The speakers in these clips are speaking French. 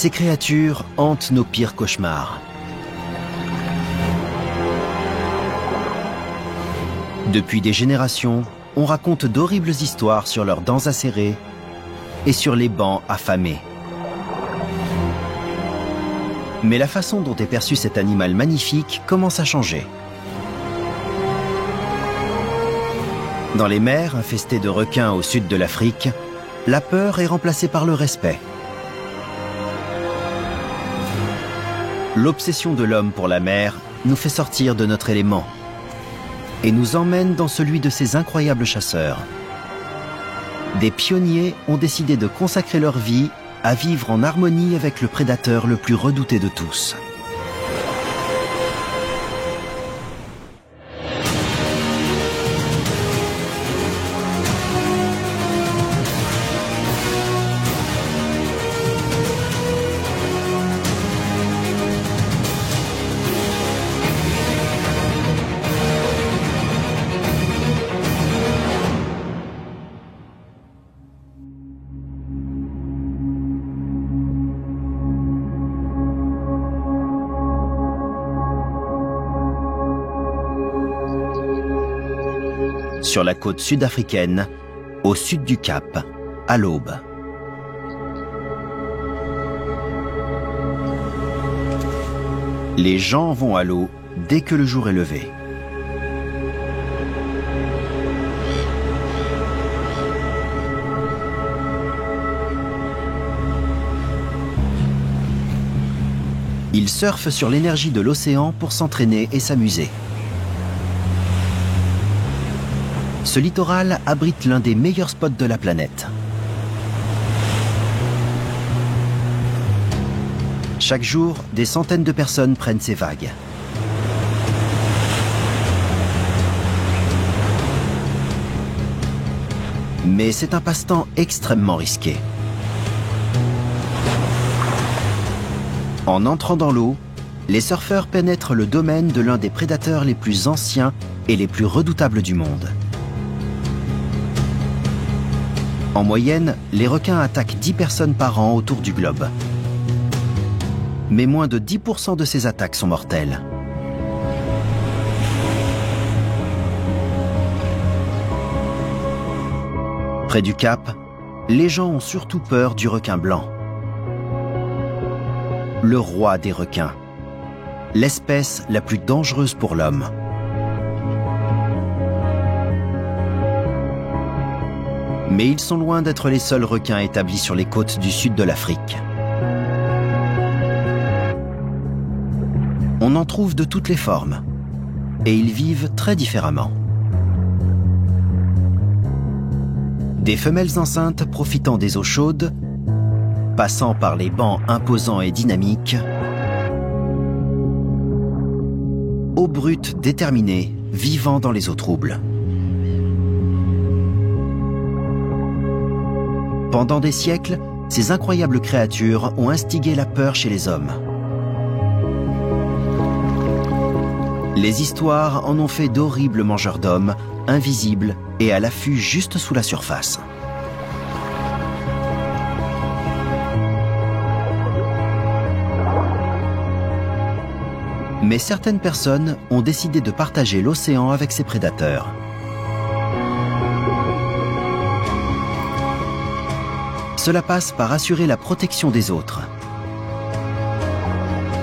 ces créatures hantent nos pires cauchemars. Depuis des générations, on raconte d'horribles histoires sur leurs dents acérées et sur les bancs affamés. Mais la façon dont est perçu cet animal magnifique commence à changer. Dans les mers infestées de requins au sud de l'Afrique, la peur est remplacée par le respect. L'obsession de l'homme pour la mer nous fait sortir de notre élément et nous emmène dans celui de ces incroyables chasseurs. Des pionniers ont décidé de consacrer leur vie à vivre en harmonie avec le prédateur le plus redouté de tous. Sur la côte sud-africaine, au sud du Cap, à l'aube. Les gens vont à l'eau dès que le jour est levé. Ils surfent sur l'énergie de l'océan pour s'entraîner et s'amuser. Ce littoral abrite l'un des meilleurs spots de la planète. Chaque jour, des centaines de personnes prennent ces vagues. Mais c'est un passe-temps extrêmement risqué. En entrant dans l'eau, les surfeurs pénètrent le domaine de l'un des prédateurs les plus anciens et les plus redoutables du monde. En moyenne, les requins attaquent 10 personnes par an autour du globe. Mais moins de 10% de ces attaques sont mortelles. Près du Cap, les gens ont surtout peur du requin blanc. Le roi des requins. L'espèce la plus dangereuse pour l'homme. Mais ils sont loin d'être les seuls requins établis sur les côtes du sud de l'Afrique. On en trouve de toutes les formes, et ils vivent très différemment. Des femelles enceintes profitant des eaux chaudes, passant par les bancs imposants et dynamiques, aux brutes déterminées, vivant dans les eaux troubles. Pendant des siècles, ces incroyables créatures ont instigué la peur chez les hommes. Les histoires en ont fait d'horribles mangeurs d'hommes, invisibles et à l'affût juste sous la surface. Mais certaines personnes ont décidé de partager l'océan avec ces prédateurs. Cela passe par assurer la protection des autres,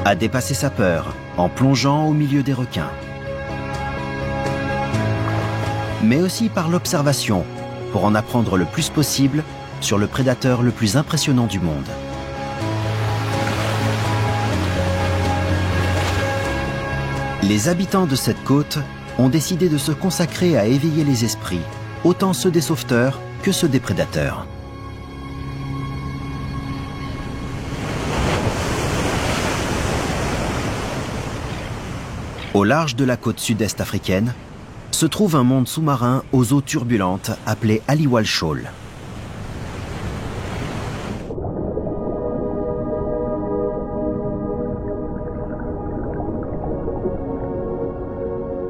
à dépasser sa peur en plongeant au milieu des requins, mais aussi par l'observation pour en apprendre le plus possible sur le prédateur le plus impressionnant du monde. Les habitants de cette côte ont décidé de se consacrer à éveiller les esprits, autant ceux des sauveteurs que ceux des prédateurs. Au large de la côte sud-est africaine, se trouve un monde sous-marin aux eaux turbulentes appelé Aliwal Shoal.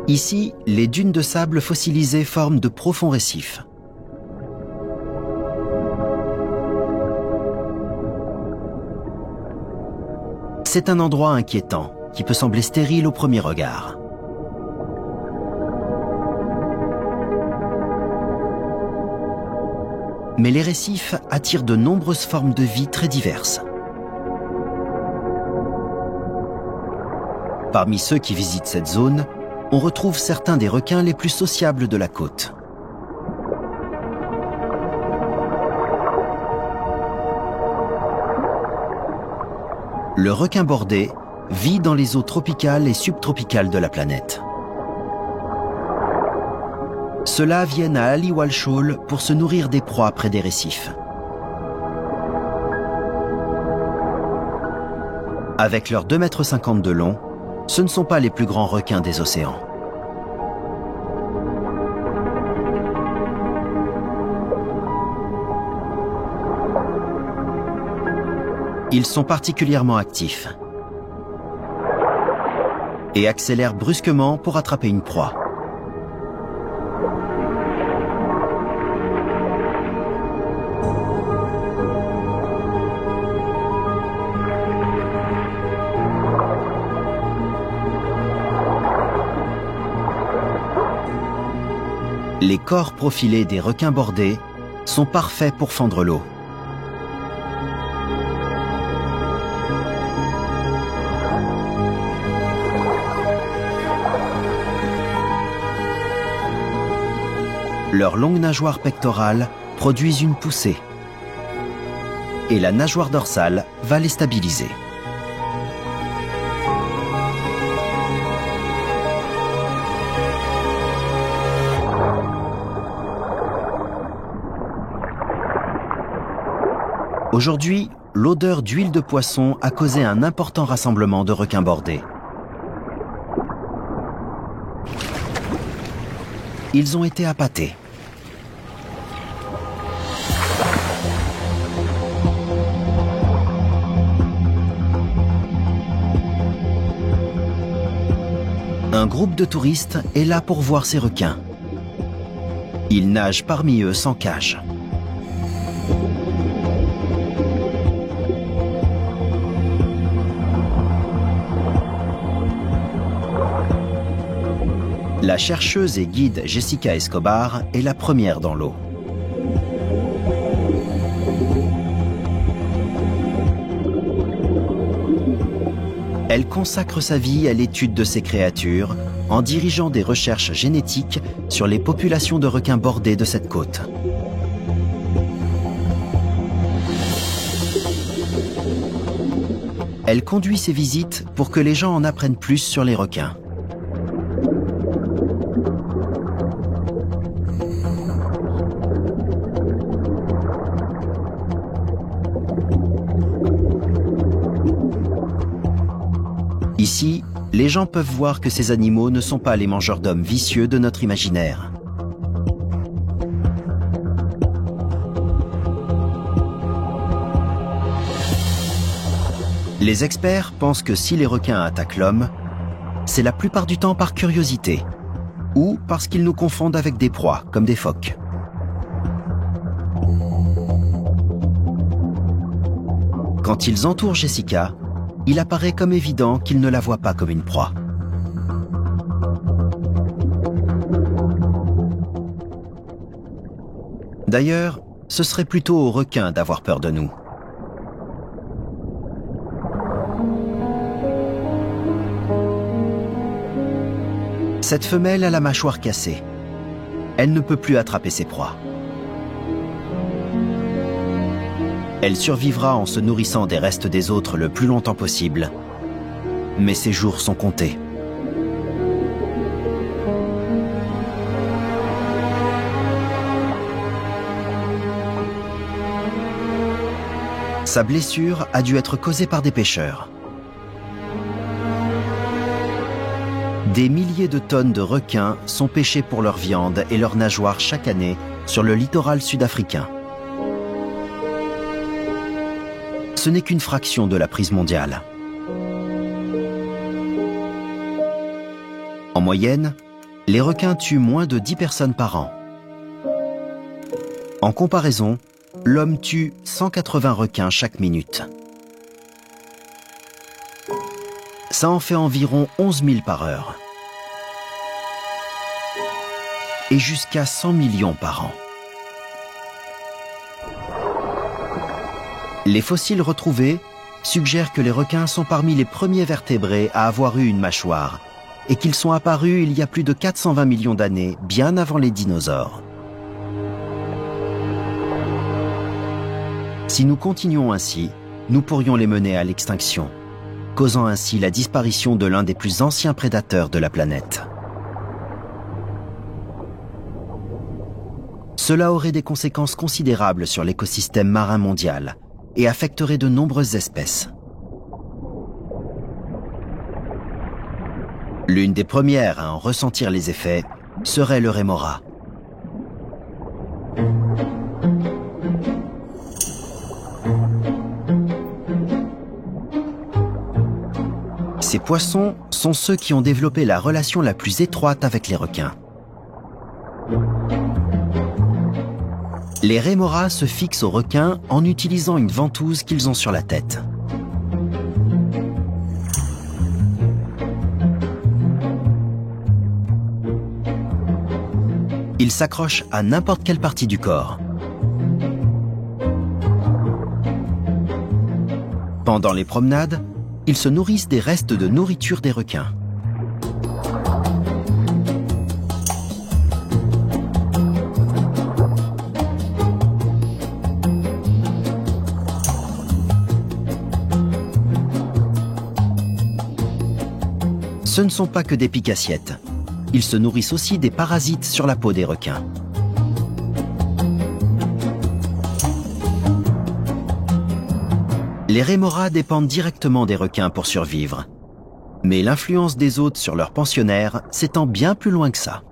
Ici, les dunes de sable fossilisées forment de profonds récifs. c'est un endroit inquiétant qui peut sembler stérile au premier regard. Mais les récifs attirent de nombreuses formes de vie très diverses. Parmi ceux qui visitent cette zone, on retrouve certains des requins les plus sociables de la côte. Le requin bordé vit dans les eaux tropicales et subtropicales de la planète. Ceux-là viennent à Aliwal Shoal pour se nourrir des proies près des récifs. Avec leurs 2,50 m de long, ce ne sont pas les plus grands requins des océans. Ils sont particulièrement actifs et accélèrent brusquement pour attraper une proie. Les corps profilés des requins bordés sont parfaits pour fendre l'eau. Leurs longues nageoires pectorales produisent une poussée et la nageoire dorsale va les stabiliser. Aujourd'hui, l'odeur d'huile de poisson a causé un important rassemblement de requins bordés. Ils ont été appâtés. Un groupe de touristes est là pour voir ces requins. Ils nagent parmi eux sans cage. La chercheuse et guide Jessica Escobar est la première dans l'eau. Elle consacre sa vie à l'étude de ces créatures en dirigeant des recherches génétiques sur les populations de requins bordés de cette côte. Elle conduit ses visites pour que les gens en apprennent plus sur les requins. Ici, les gens peuvent voir que ces animaux ne sont pas les mangeurs d'hommes vicieux de notre imaginaire. Les experts pensent que si les requins attaquent l'homme, c'est la plupart du temps par curiosité ou parce qu'ils nous confondent avec des proies, comme des phoques. Quand ils entourent Jessica, il apparaît comme évident qu'ils ne la voient pas comme une proie. D'ailleurs, ce serait plutôt aux requins d'avoir peur de nous. Cette femelle a la mâchoire cassée. Elle ne peut plus attraper ses proies. Elle survivra en se nourrissant des restes des autres le plus longtemps possible. Mais ses jours sont comptés. Sa blessure a dû être causée par des pêcheurs. Des milliers de tonnes de requins sont pêchés pour leur viande et leurs nageoires chaque année sur le littoral sud-africain. Ce n'est qu'une fraction de la prise mondiale. En moyenne, les requins tuent moins de 10 personnes par an. En comparaison, l'homme tue 180 requins chaque minute. ça en fait environ 11 000 par heure. Et jusqu'à 100 millions par an. Les fossiles retrouvés suggèrent que les requins sont parmi les premiers vertébrés à avoir eu une mâchoire et qu'ils sont apparus il y a plus de 420 millions d'années, bien avant les dinosaures. Si nous continuons ainsi, nous pourrions les mener à l'extinction, causant ainsi la disparition de l'un des plus anciens prédateurs de la planète. Cela aurait des conséquences considérables sur l'écosystème marin mondial et affecterait de nombreuses espèces. L'une des premières à en ressentir les effets serait le rémora. Ces poissons sont ceux qui ont développé la relation la plus étroite avec les requins. Les rémoras se fixent aux requins en utilisant une ventouse qu'ils ont sur la tête. Ils s'accrochent à n'importe quelle partie du corps. Pendant les promenades, ils se nourrissent des restes de nourriture des requins. Ce ne sont pas que des pique-assiettes. Ils se nourrissent aussi des parasites sur la peau des requins. Les rémoras dépendent directement des requins pour survivre. Mais l'influence des hôtes sur leurs pensionnaires s'étend bien plus loin que ça.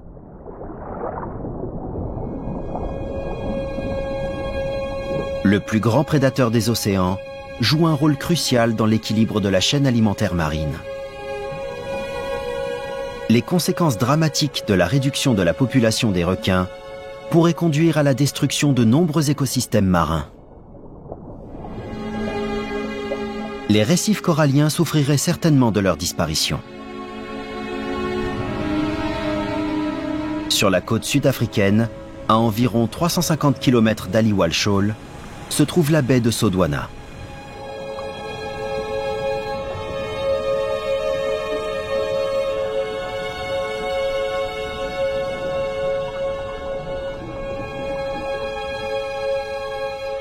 Le plus grand prédateur des océans joue un rôle crucial dans l'équilibre de la chaîne alimentaire marine. Les conséquences dramatiques de la réduction de la population des requins pourraient conduire à la destruction de nombreux écosystèmes marins. Les récifs coralliens souffriraient certainement de leur disparition. Sur la côte sud-africaine, à environ 350 km d'Aliwal Shoal, se trouve la baie de Sodwana.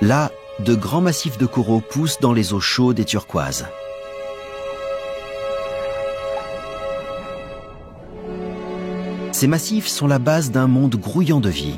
Là, de grands massifs de coraux poussent dans les eaux chaudes et turquoises. Ces massifs sont la base d'un monde grouillant de vie.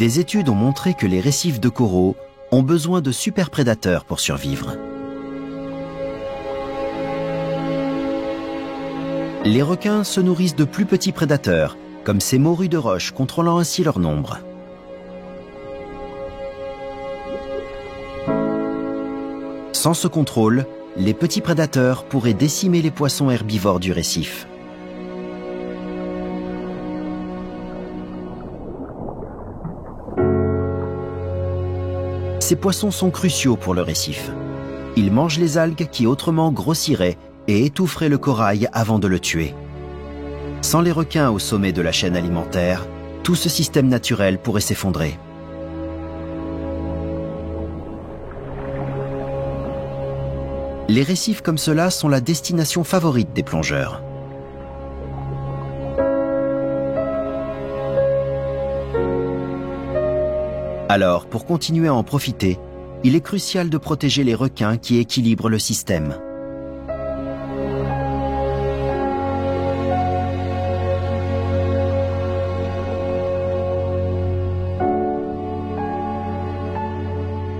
Des études ont montré que les récifs de coraux ont besoin de superprédateurs pour survivre. Les requins se nourrissent de plus petits prédateurs, comme ces morues de roche, contrôlant ainsi leur nombre. Sans ce contrôle, les petits prédateurs pourraient décimer les poissons herbivores du récif. Ces poissons sont cruciaux pour le récif. Ils mangent les algues qui autrement grossiraient et étoufferaient le corail avant de le tuer. Sans les requins au sommet de la chaîne alimentaire, tout ce système naturel pourrait s'effondrer. Les récifs comme cela sont la destination favorite des plongeurs. Alors, pour continuer à en profiter, il est crucial de protéger les requins qui équilibrent le système.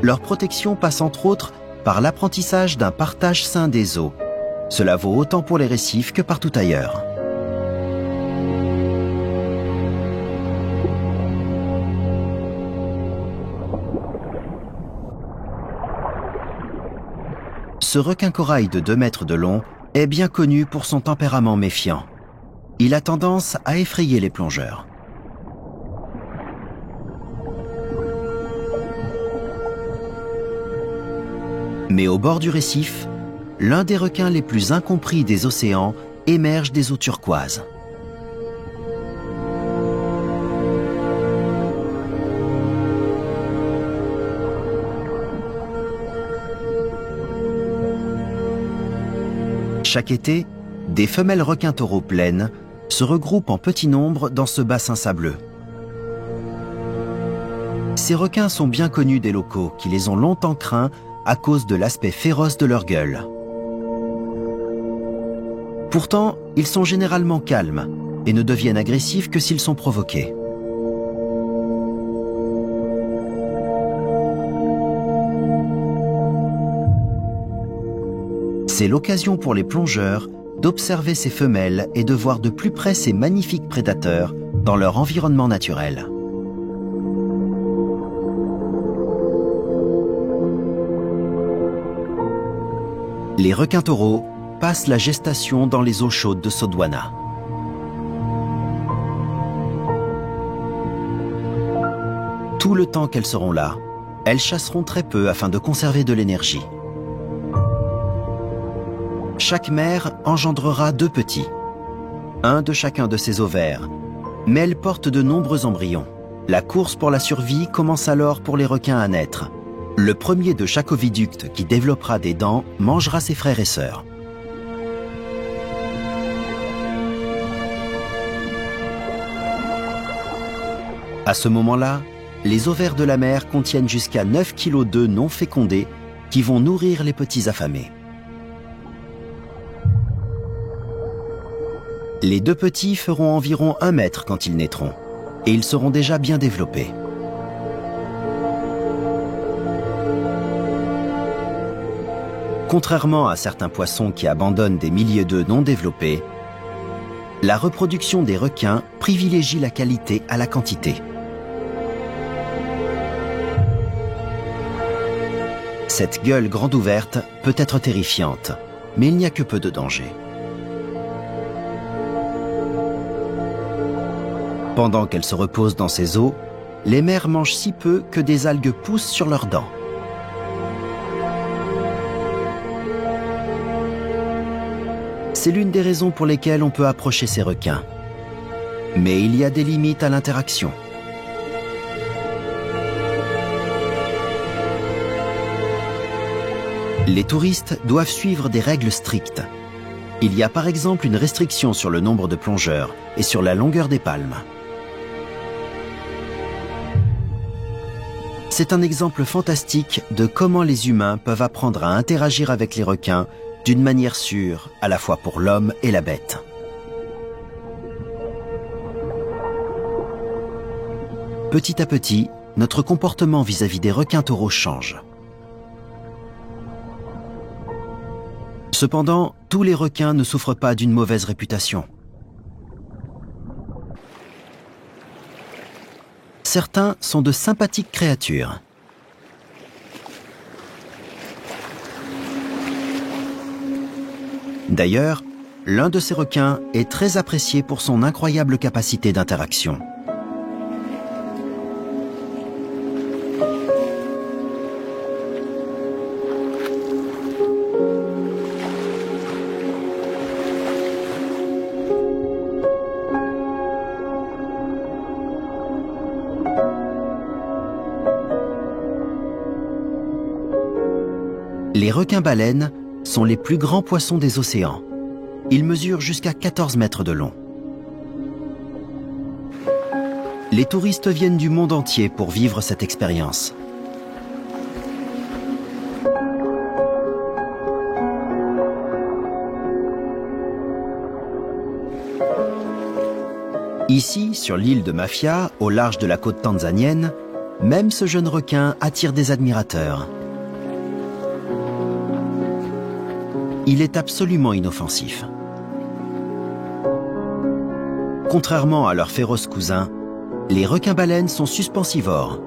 Leur protection passe entre autres par l'apprentissage d'un partage sain des eaux. Cela vaut autant pour les récifs que partout ailleurs. Ce requin corail de 2 mètres de long est bien connu pour son tempérament méfiant. Il a tendance à effrayer les plongeurs. Mais au bord du récif, l'un des requins les plus incompris des océans émerge des eaux turquoises. Chaque été, des femelles requins-taureaux pleines se regroupent en petit nombre dans ce bassin sableux. Ces requins sont bien connus des locaux qui les ont longtemps craints à cause de l'aspect féroce de leur gueule. Pourtant, ils sont généralement calmes et ne deviennent agressifs que s'ils sont provoqués. C'est l'occasion pour les plongeurs d'observer ces femelles et de voir de plus près ces magnifiques prédateurs dans leur environnement naturel. Les requins-taureaux passent la gestation dans les eaux chaudes de Sodwana. Tout le temps qu'elles seront là, elles chasseront très peu afin de conserver de l'énergie. Chaque mère engendrera 2 petits, un de chacun de ses ovaires, mais elle porte de nombreux embryons. La course pour la survie commence alors pour les requins à naître. Le premier de chaque oviducte qui développera des dents mangera ses frères et sœurs. À ce moment-là, les ovaires de la mère contiennent jusqu'à 9 kg d'œufs non fécondés qui vont nourrir les petits affamés. Les 2 petits feront environ 1 mètre quand ils naîtront, et ils seront déjà bien développés. Contrairement à certains poissons qui abandonnent des milliers d'œufs non développés, la reproduction des requins privilégie la qualité à la quantité. Cette gueule grande ouverte peut être terrifiante, mais il n'y a que peu de danger. Pendant qu'elles se reposent dans ces eaux, les mères mangent si peu que des algues poussent sur leurs dents. C'est l'une des raisons pour lesquelles on peut approcher ces requins. Mais il y a des limites à l'interaction. Les touristes doivent suivre des règles strictes. Il y a par exemple une restriction sur le nombre de plongeurs et sur la longueur des palmes. C'est un exemple fantastique de comment les humains peuvent apprendre à interagir avec les requins d'une manière sûre, à la fois pour l'homme et la bête. Petit à petit, notre comportement vis-à-vis des requins-taureaux change. Cependant, tous les requins ne souffrent pas d'une mauvaise réputation. Certains sont de sympathiques créatures. D'ailleurs, l'un de ces requins est très apprécié pour son incroyable capacité d'interaction. Les requins-baleines sont les plus grands poissons des océans. Ils mesurent jusqu'à 14 mètres de long. Les touristes viennent du monde entier pour vivre cette expérience. Ici, sur l'île de Mafia, au large de la côte tanzanienne, même ce jeune requin attire des admirateurs. Il est absolument inoffensif. Contrairement à leurs féroces cousins, les requins-baleines sont suspensivores.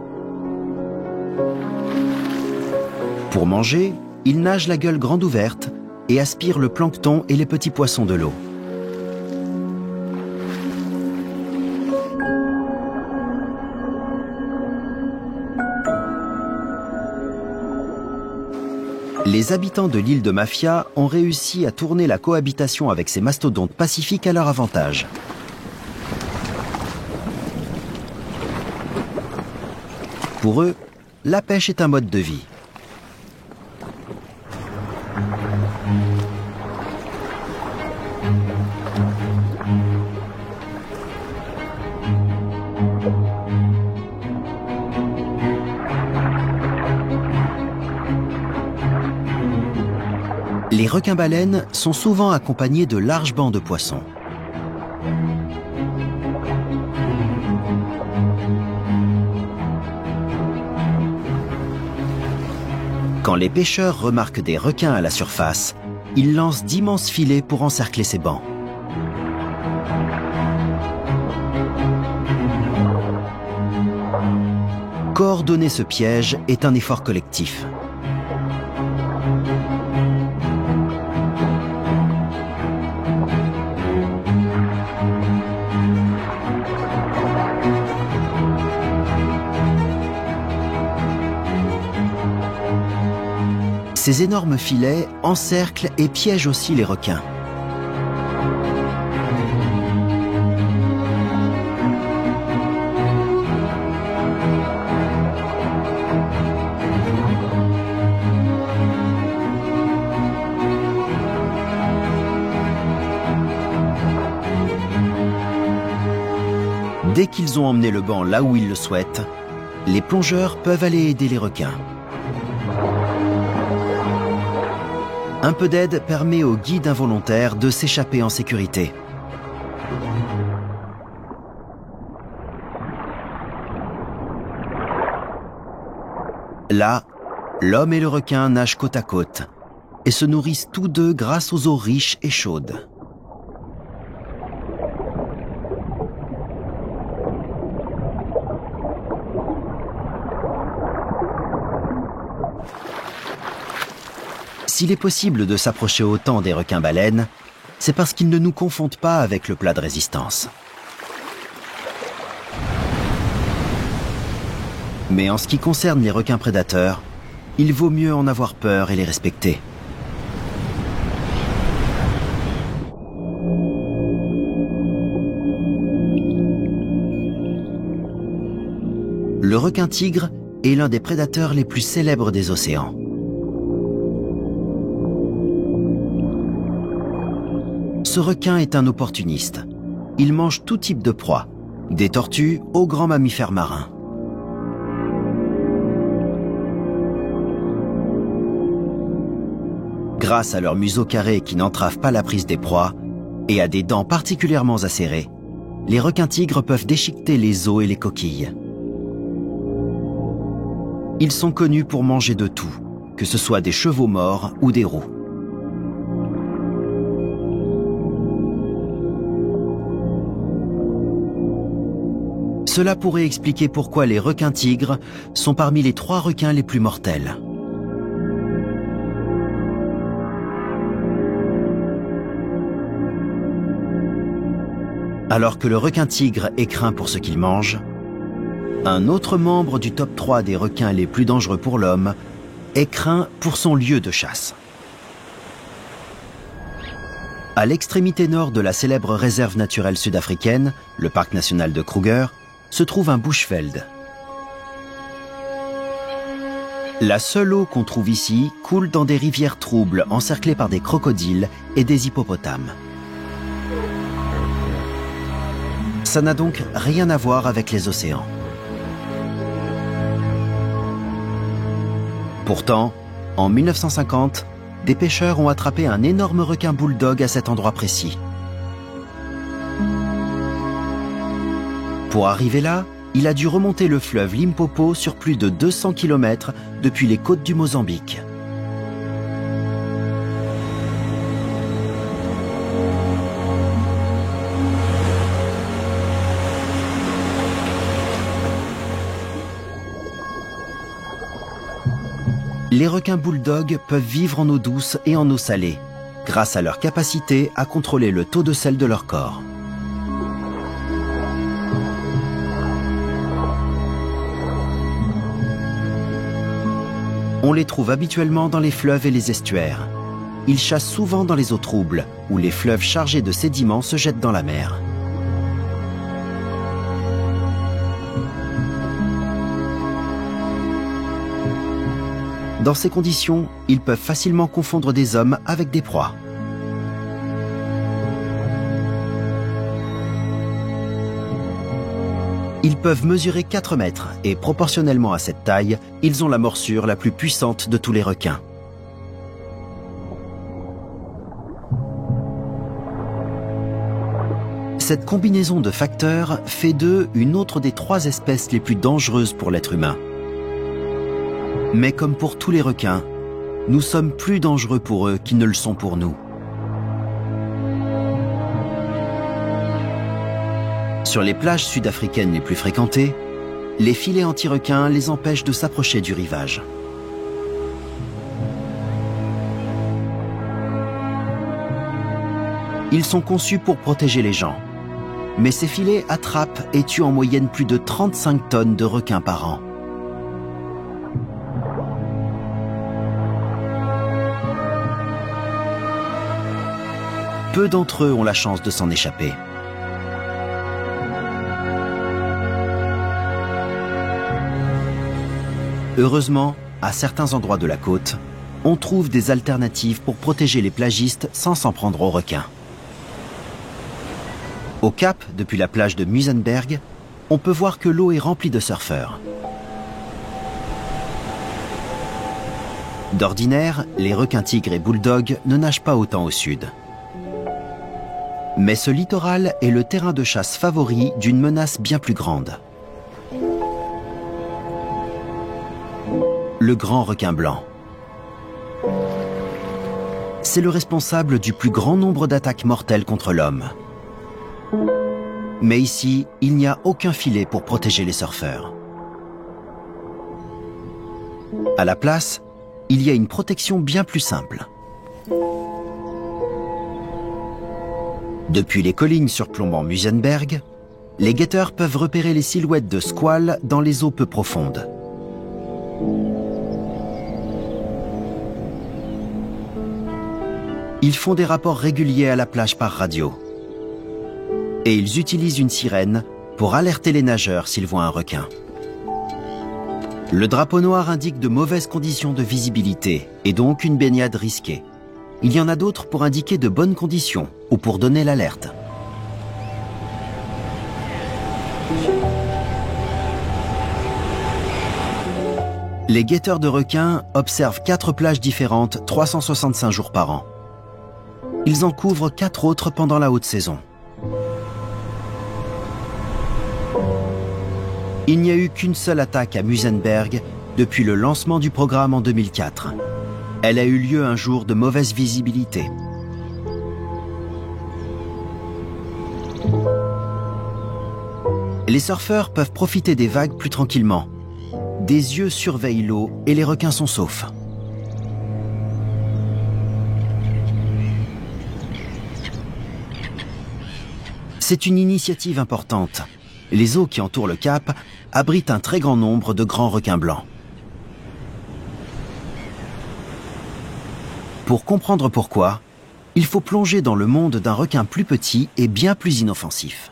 Pour manger, Ils nagent la gueule grande ouverte et aspirent le plancton et les petits poissons de l'eau. Les habitants de l'île de Mafia ont réussi à tourner la cohabitation avec ces mastodontes pacifiques à leur avantage. Pour eux, la pêche est un mode de vie. Les requins-baleines sont souvent accompagnés de larges bancs de poissons. Quand les pêcheurs remarquent des requins à la surface, ils lancent d'immenses filets pour encercler ces bancs. Coordonner ce piège est un effort collectif. Ces énormes filets encerclent et piègent aussi les requins. Dès qu'ils ont emmené le banc là où ils le souhaitent, les plongeurs peuvent aller aider les requins. Un peu d'aide permet aux guides involontaires de s'échapper en sécurité. Là, l'homme et le requin nagent côte à côte et se nourrissent tous deux grâce aux eaux riches et chaudes. S'il est possible de s'approcher autant des requins-baleines, c'est parce qu'ils ne nous confondent pas avec le plat de résistance. Mais en ce qui concerne les requins prédateurs, il vaut mieux en avoir peur et les respecter. Le requin-tigre est l'un des prédateurs les plus célèbres des océans. Ce requin est un opportuniste. Il mange tout type de proie, des tortues aux grands mammifères marins. Grâce à leur museau carré qui n'entrave pas la prise des proies et à des dents particulièrement acérées, les requins-tigres peuvent déchiqueter les os et les coquilles. Ils sont connus pour manger de tout, que ce soit des chevaux morts ou des roux. Cela pourrait expliquer pourquoi les requins-tigres sont parmi les 3 requins les plus mortels. Alors que le requin-tigre est craint pour ce qu'il mange, un autre membre du top 3 des requins les plus dangereux pour l'homme est craint pour son lieu de chasse. À l'extrémité nord de la célèbre réserve naturelle sud-africaine, le parc national de Kruger, se trouve un bushveld. La seule eau qu'on trouve ici coule dans des rivières troubles encerclées par des crocodiles et des hippopotames. Ça n'a donc rien à voir avec les océans. Pourtant, en 1950, des pêcheurs ont attrapé un énorme requin bulldog à cet endroit précis. Pour arriver là, il a dû remonter le fleuve Limpopo sur plus de 200 km depuis les côtes du Mozambique. Les requins bulldogs peuvent vivre en eau douce et en eau salée, grâce à leur capacité à contrôler le taux de sel de leur corps. On les trouve habituellement dans les fleuves et les estuaires. Ils chassent souvent dans les eaux troubles, où les fleuves chargés de sédiments se jettent dans la mer. Dans ces conditions, ils peuvent facilement confondre des hommes avec des proies. Ils peuvent mesurer 4 mètres et proportionnellement à cette taille, ils ont la morsure la plus puissante de tous les requins. Cette combinaison de facteurs fait d'eux une autre des 3 espèces les plus dangereuses pour l'être humain. Mais comme pour tous les requins, nous sommes plus dangereux pour eux qu'ils ne le sont pour nous. Sur les plages sud-africaines les plus fréquentées, les filets anti-requins les empêchent de s'approcher du rivage. Ils sont conçus pour protéger les gens. Mais ces filets attrapent et tuent en moyenne plus de 35 tonnes de requins par an. Peu d'entre eux ont la chance de s'en échapper. Heureusement, à certains endroits de la côte, on trouve des alternatives pour protéger les plagistes sans s'en prendre aux requins. Au Cap, depuis la plage de Muizenberg, on peut voir que l'eau est remplie de surfeurs. D'ordinaire, les requins tigres et bulldogs ne nagent pas autant au sud. Mais ce littoral est le terrain de chasse favori d'une menace bien plus grande. Le grand requin blanc. C'est le responsable du plus grand nombre d'attaques mortelles contre l'homme. Mais ici, il n'y a aucun filet pour protéger les surfeurs. À la place, il y a une protection bien plus simple. Depuis les collines surplombant Muizenberg, les guetteurs peuvent repérer les silhouettes de squales dans les eaux peu profondes. Ils font des rapports réguliers à la plage par radio. Et ils utilisent une sirène pour alerter les nageurs s'ils voient un requin. Le drapeau noir indique de mauvaises conditions de visibilité et donc une baignade risquée. Il y en a d'autres pour indiquer de bonnes conditions ou pour donner l'alerte. Les guetteurs de requins observent 4 plages différentes 365 jours par an. Ils en couvrent 4 autres pendant la haute saison. Il n'y a eu qu'une seule attaque à Muizenberg depuis le lancement du programme en 2004. Elle a eu lieu un jour de mauvaise visibilité. Les surfeurs peuvent profiter des vagues plus tranquillement. Des yeux surveillent l'eau et les requins sont saufs. C'est une initiative importante. Les eaux qui entourent le cap abritent un très grand nombre de grands requins blancs. Pour comprendre pourquoi, il faut plonger dans le monde d'un requin plus petit et bien plus inoffensif.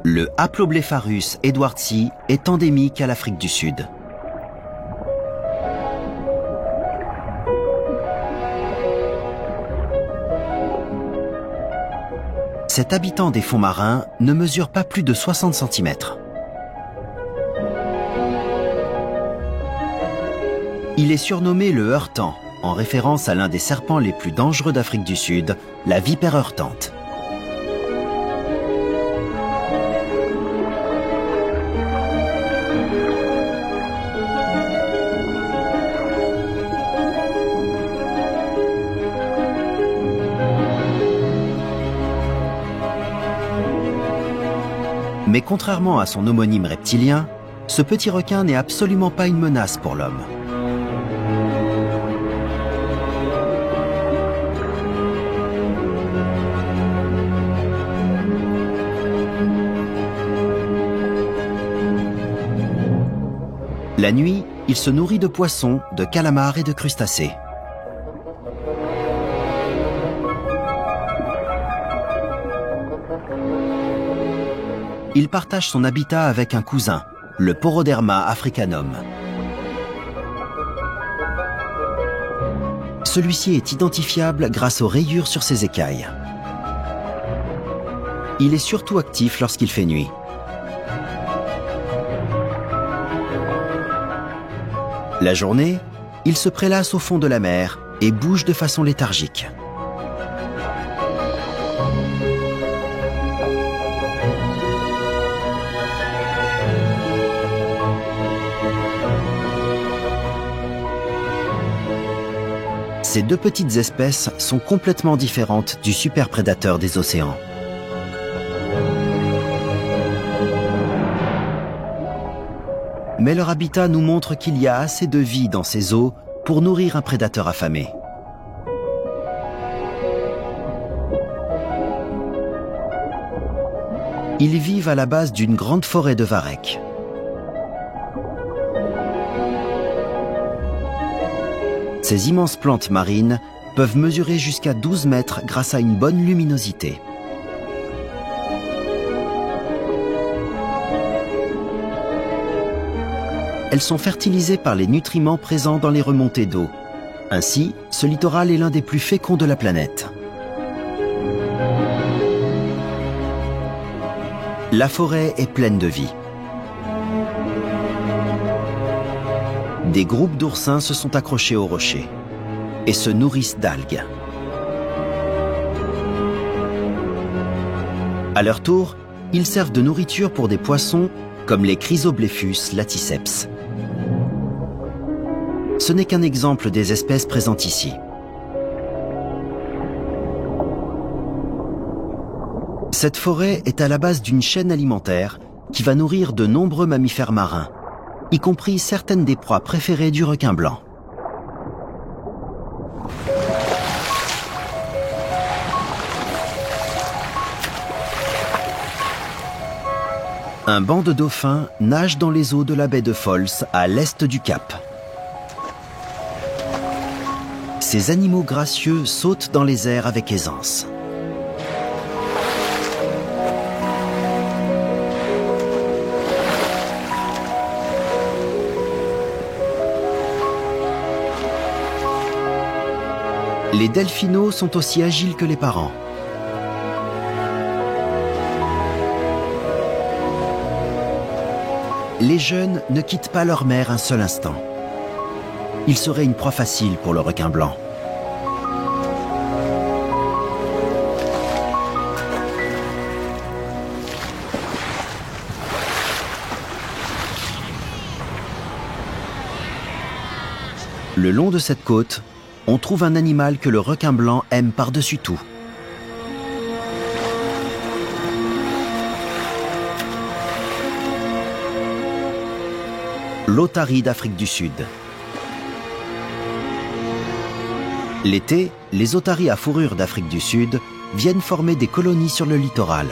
Le Haploblepharus edwardsi est endémique à l'Afrique du Sud. Cet habitant des fonds marins ne mesure pas plus de 60 cm. Il est surnommé le heurtant, en référence à l'un des serpents les plus dangereux d'Afrique du Sud, la vipère heurtante. Mais contrairement à son homonyme reptilien, ce petit requin n'est absolument pas une menace pour l'homme. La nuit, il se nourrit de poissons, de calamars et de crustacés. Il partage son habitat avec un cousin, le Poroderma africanum. Celui-ci est identifiable grâce aux rayures sur ses écailles. Il est surtout actif lorsqu'il fait nuit. La journée, il se prélasse au fond de la mer et bouge de façon léthargique. Ces deux petites espèces sont complètement différentes du superprédateur des océans. Mais leur habitat nous montre qu'il y a assez de vie dans ces eaux pour nourrir un prédateur affamé. Ils vivent à la base d'une grande forêt de varech. Ces immenses plantes marines peuvent mesurer jusqu'à 12 mètres grâce à une bonne luminosité. Elles sont fertilisées par les nutriments présents dans les remontées d'eau. Ainsi, ce littoral est l'un des plus féconds de la planète. La forêt est pleine de vie. Des groupes d'oursins se sont accrochés aux rochers et se nourrissent d'algues. À leur tour, ils servent de nourriture pour des poissons comme les Chrysoblephus laticeps. Ce n'est qu'un exemple des espèces présentes ici. Cette forêt est à la base d'une chaîne alimentaire qui va nourrir de nombreux mammifères marins, y compris certaines des proies préférées du requin blanc. Un banc de dauphins nage dans les eaux de la baie de Falls à l'est du Cap. Ces animaux gracieux sautent dans les airs avec aisance. Les delphinos sont aussi agiles que les parents. Les jeunes ne quittent pas leur mère un seul instant. Ils seraient une proie facile pour le requin blanc. Le long de cette côte, on trouve un animal que le requin blanc aime par-dessus tout. L'otarie d'Afrique du Sud. L'été, les otaries à fourrure d'Afrique du Sud viennent former des colonies sur le littoral.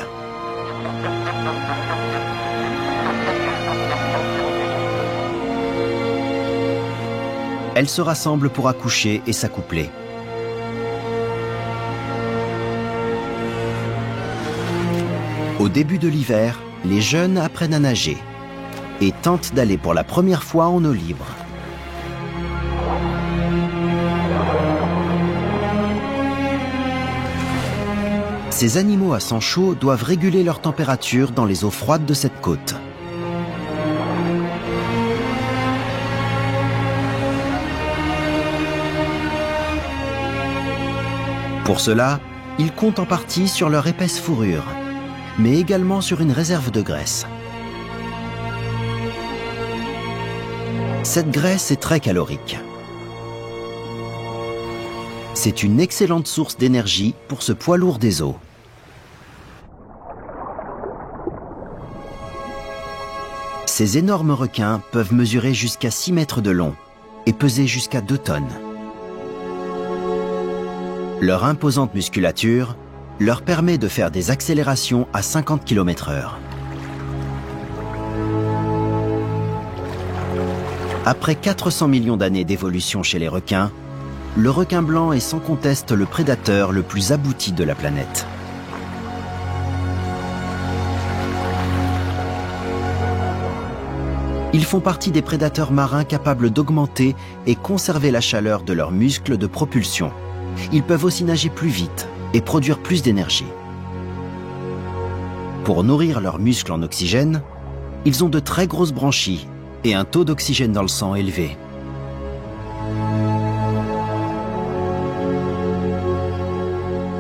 Elles se rassemblent pour accoucher et s'accoupler. Au début de l'hiver, les jeunes apprennent à nager et tentent d'aller pour la première fois en eau libre. Ces animaux à sang chaud doivent réguler leur température dans les eaux froides de cette côte. Pour cela, ils comptent en partie sur leur épaisse fourrure, mais également sur une réserve de graisse. Cette graisse est très calorique. C'est une excellente source d'énergie pour ce poids lourd des eaux. Ces énormes requins peuvent mesurer jusqu'à 6 mètres de long et peser jusqu'à 2 tonnes. Leur imposante musculature leur permet de faire des accélérations à 50 km/h. Après 400 millions d'années d'évolution chez les requins, le requin blanc est sans conteste le prédateur le plus abouti de la planète. Ils font partie des prédateurs marins capables d'augmenter et conserver la chaleur de leurs muscles de propulsion. Ils peuvent aussi nager plus vite et produire plus d'énergie. Pour nourrir leurs muscles en oxygène, ils ont de très grosses branchies et un taux d'oxygène dans le sang élevé.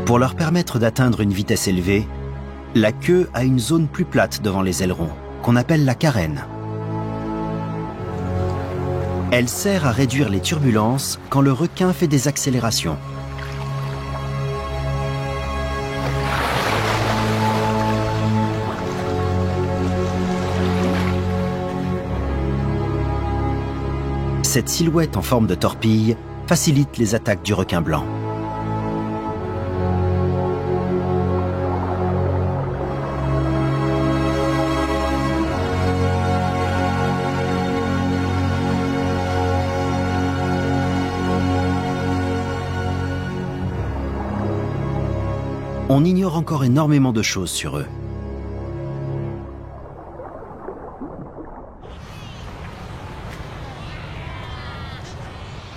Pour leur permettre d'atteindre une vitesse élevée, la queue a une zone plus plate devant les ailerons, qu'on appelle la carène. Elle sert à réduire les turbulences quand le requin fait des accélérations. Cette silhouette en forme de torpille facilite les attaques du requin blanc. On ignore encore énormément de choses sur eux.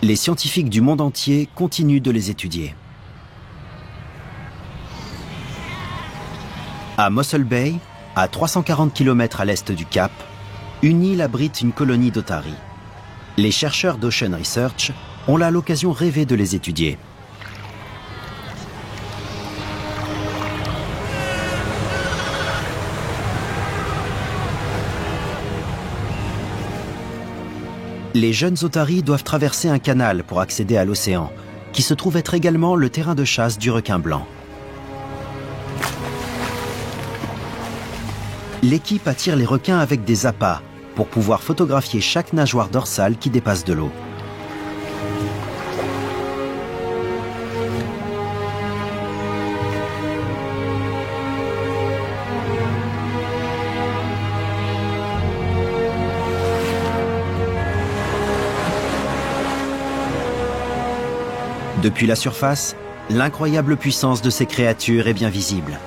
Les scientifiques du monde entier continuent de les étudier. À Mossel Bay, à 340 km à l'est du Cap, une île abrite une colonie d'otaries. Les chercheurs d'Ocean Research ont là l'occasion rêvée de les étudier. Les jeunes otaries doivent traverser un canal pour accéder à l'océan, qui se trouve être également le terrain de chasse du requin blanc. L'équipe attire les requins avec des appâts pour pouvoir photographier chaque nageoire dorsale qui dépasse de l'eau. Depuis la surface, l'incroyable puissance de ces créatures est bien visible.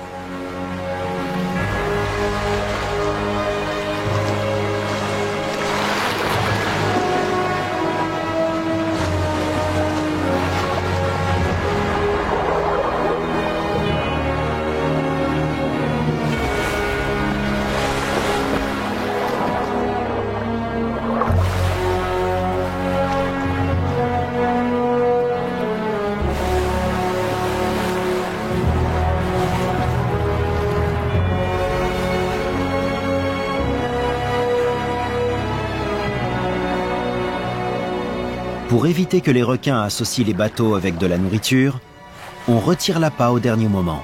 Pour éviter que les requins associent les bateaux avec de la nourriture, on retire l'appât au dernier moment.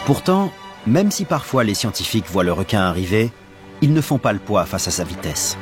Pourtant, même si parfois les scientifiques voient le requin arriver, ils ne font pas le poids face à sa vitesse.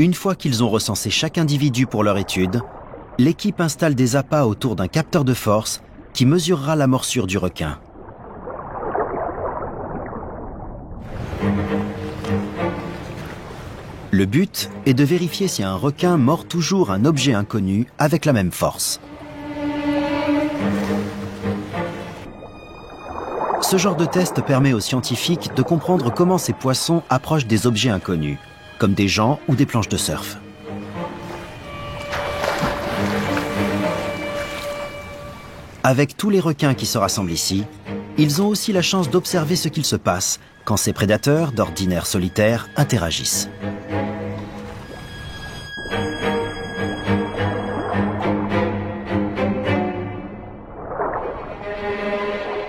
Une fois qu'ils ont recensé chaque individu pour leur étude, l'équipe installe des appâts autour d'un capteur de force qui mesurera la morsure du requin. Le but est de vérifier si un requin mord toujours un objet inconnu avec la même force. Ce genre de test permet aux scientifiques de comprendre comment ces poissons approchent des objets inconnus, comme des gens ou des planches de surf. Avec tous les requins qui se rassemblent ici, Ils ont aussi la chance d'observer ce qu'il se passe quand ces prédateurs, d'ordinaire solitaires, interagissent.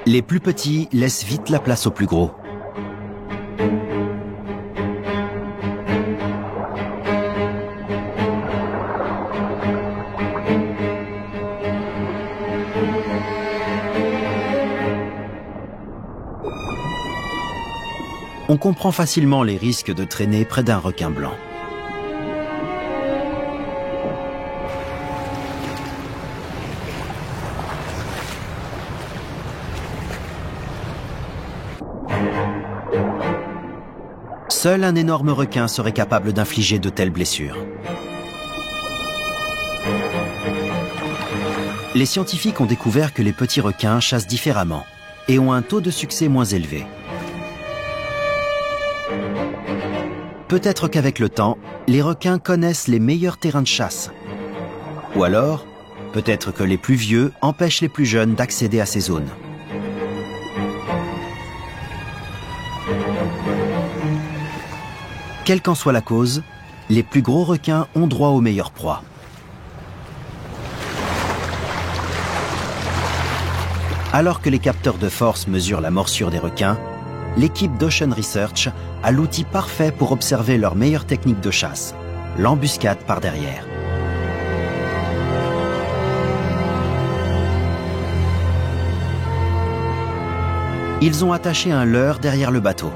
Les plus petits laissent vite la place aux plus gros. On comprend facilement les risques de traîner près d'un requin blanc. Seul un énorme requin serait capable d'infliger de telles blessures. Les scientifiques ont découvert que les petits requins chassent différemment et ont un taux de succès moins élevé. Peut-être qu'avec le temps, les requins connaissent les meilleurs terrains de chasse. Ou alors, peut-être que les plus vieux empêchent les plus jeunes d'accéder à ces zones. Quelle qu'en soit la cause, les plus gros requins ont droit aux meilleures proies. Alors que les capteurs de force mesurent la morsure des requins, l'équipe d'Ocean Research a l'outil parfait pour observer leur meilleure technique de chasse, l'embuscade par derrière. Ils ont attaché un leurre derrière le bateau.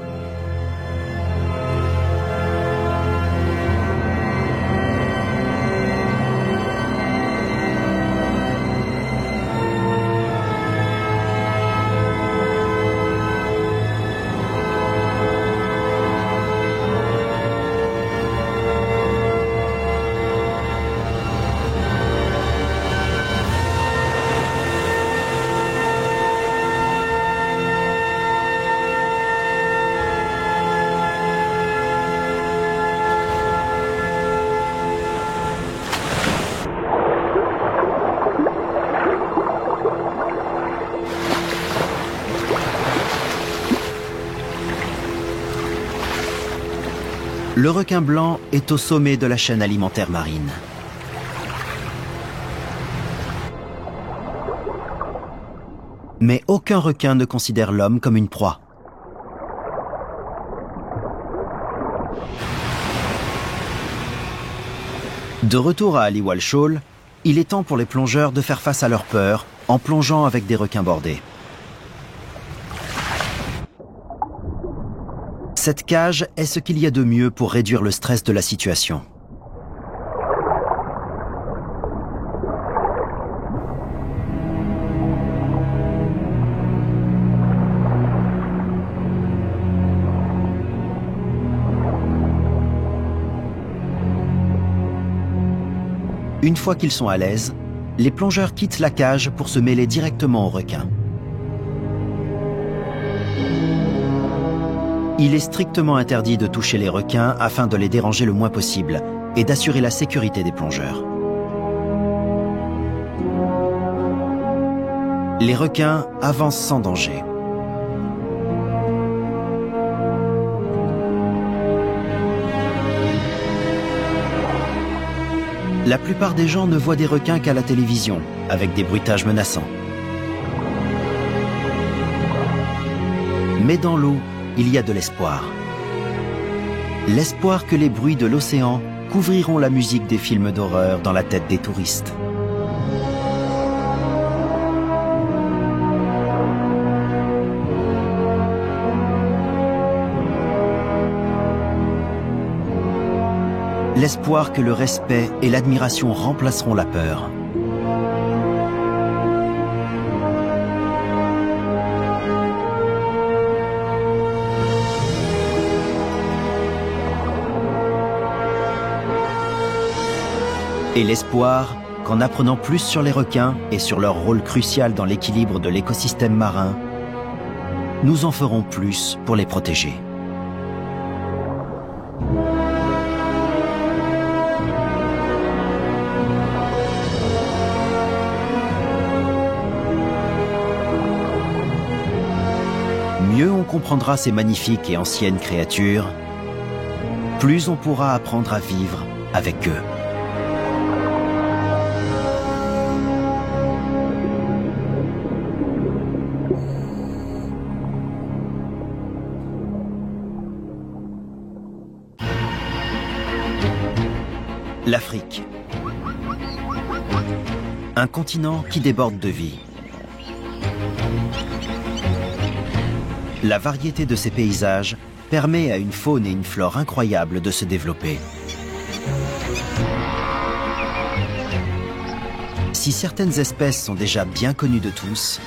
Le requin blanc est au sommet de la chaîne alimentaire marine. Mais aucun requin ne considère l'homme comme une proie. De retour à Aliwal Shoal, il est temps pour les plongeurs de faire face à leur peur en plongeant avec des requins bordés. Cette cage est ce qu'il y a de mieux pour réduire le stress de la situation. Une fois qu'ils sont à l'aise, les plongeurs quittent la cage pour se mêler directement aux requins. Il est strictement interdit de toucher les requins afin de les déranger le moins possible et d'assurer la sécurité des plongeurs. Les requins avancent sans danger. La plupart des gens ne voient des requins qu'à la télévision, avec des bruitages menaçants. Mais dans l'eau, il y a de l'espoir. L'espoir que les bruits de l'océan couvriront la musique des films d'horreur dans la tête des touristes. L'espoir que le respect et l'admiration remplaceront la peur. Et l'espoir qu'en apprenant plus sur les requins et sur leur rôle crucial dans l'équilibre de l'écosystème marin, nous en ferons plus pour les protéger. mieux on comprendra ces magnifiques et anciennes créatures, plus on pourra apprendre à vivre avec eux. L'Afrique. Un continent qui déborde de vie. La variété de ses paysages permet à une faune et une flore incroyables de se développer. Si certaines espèces sont déjà bien connues de tous,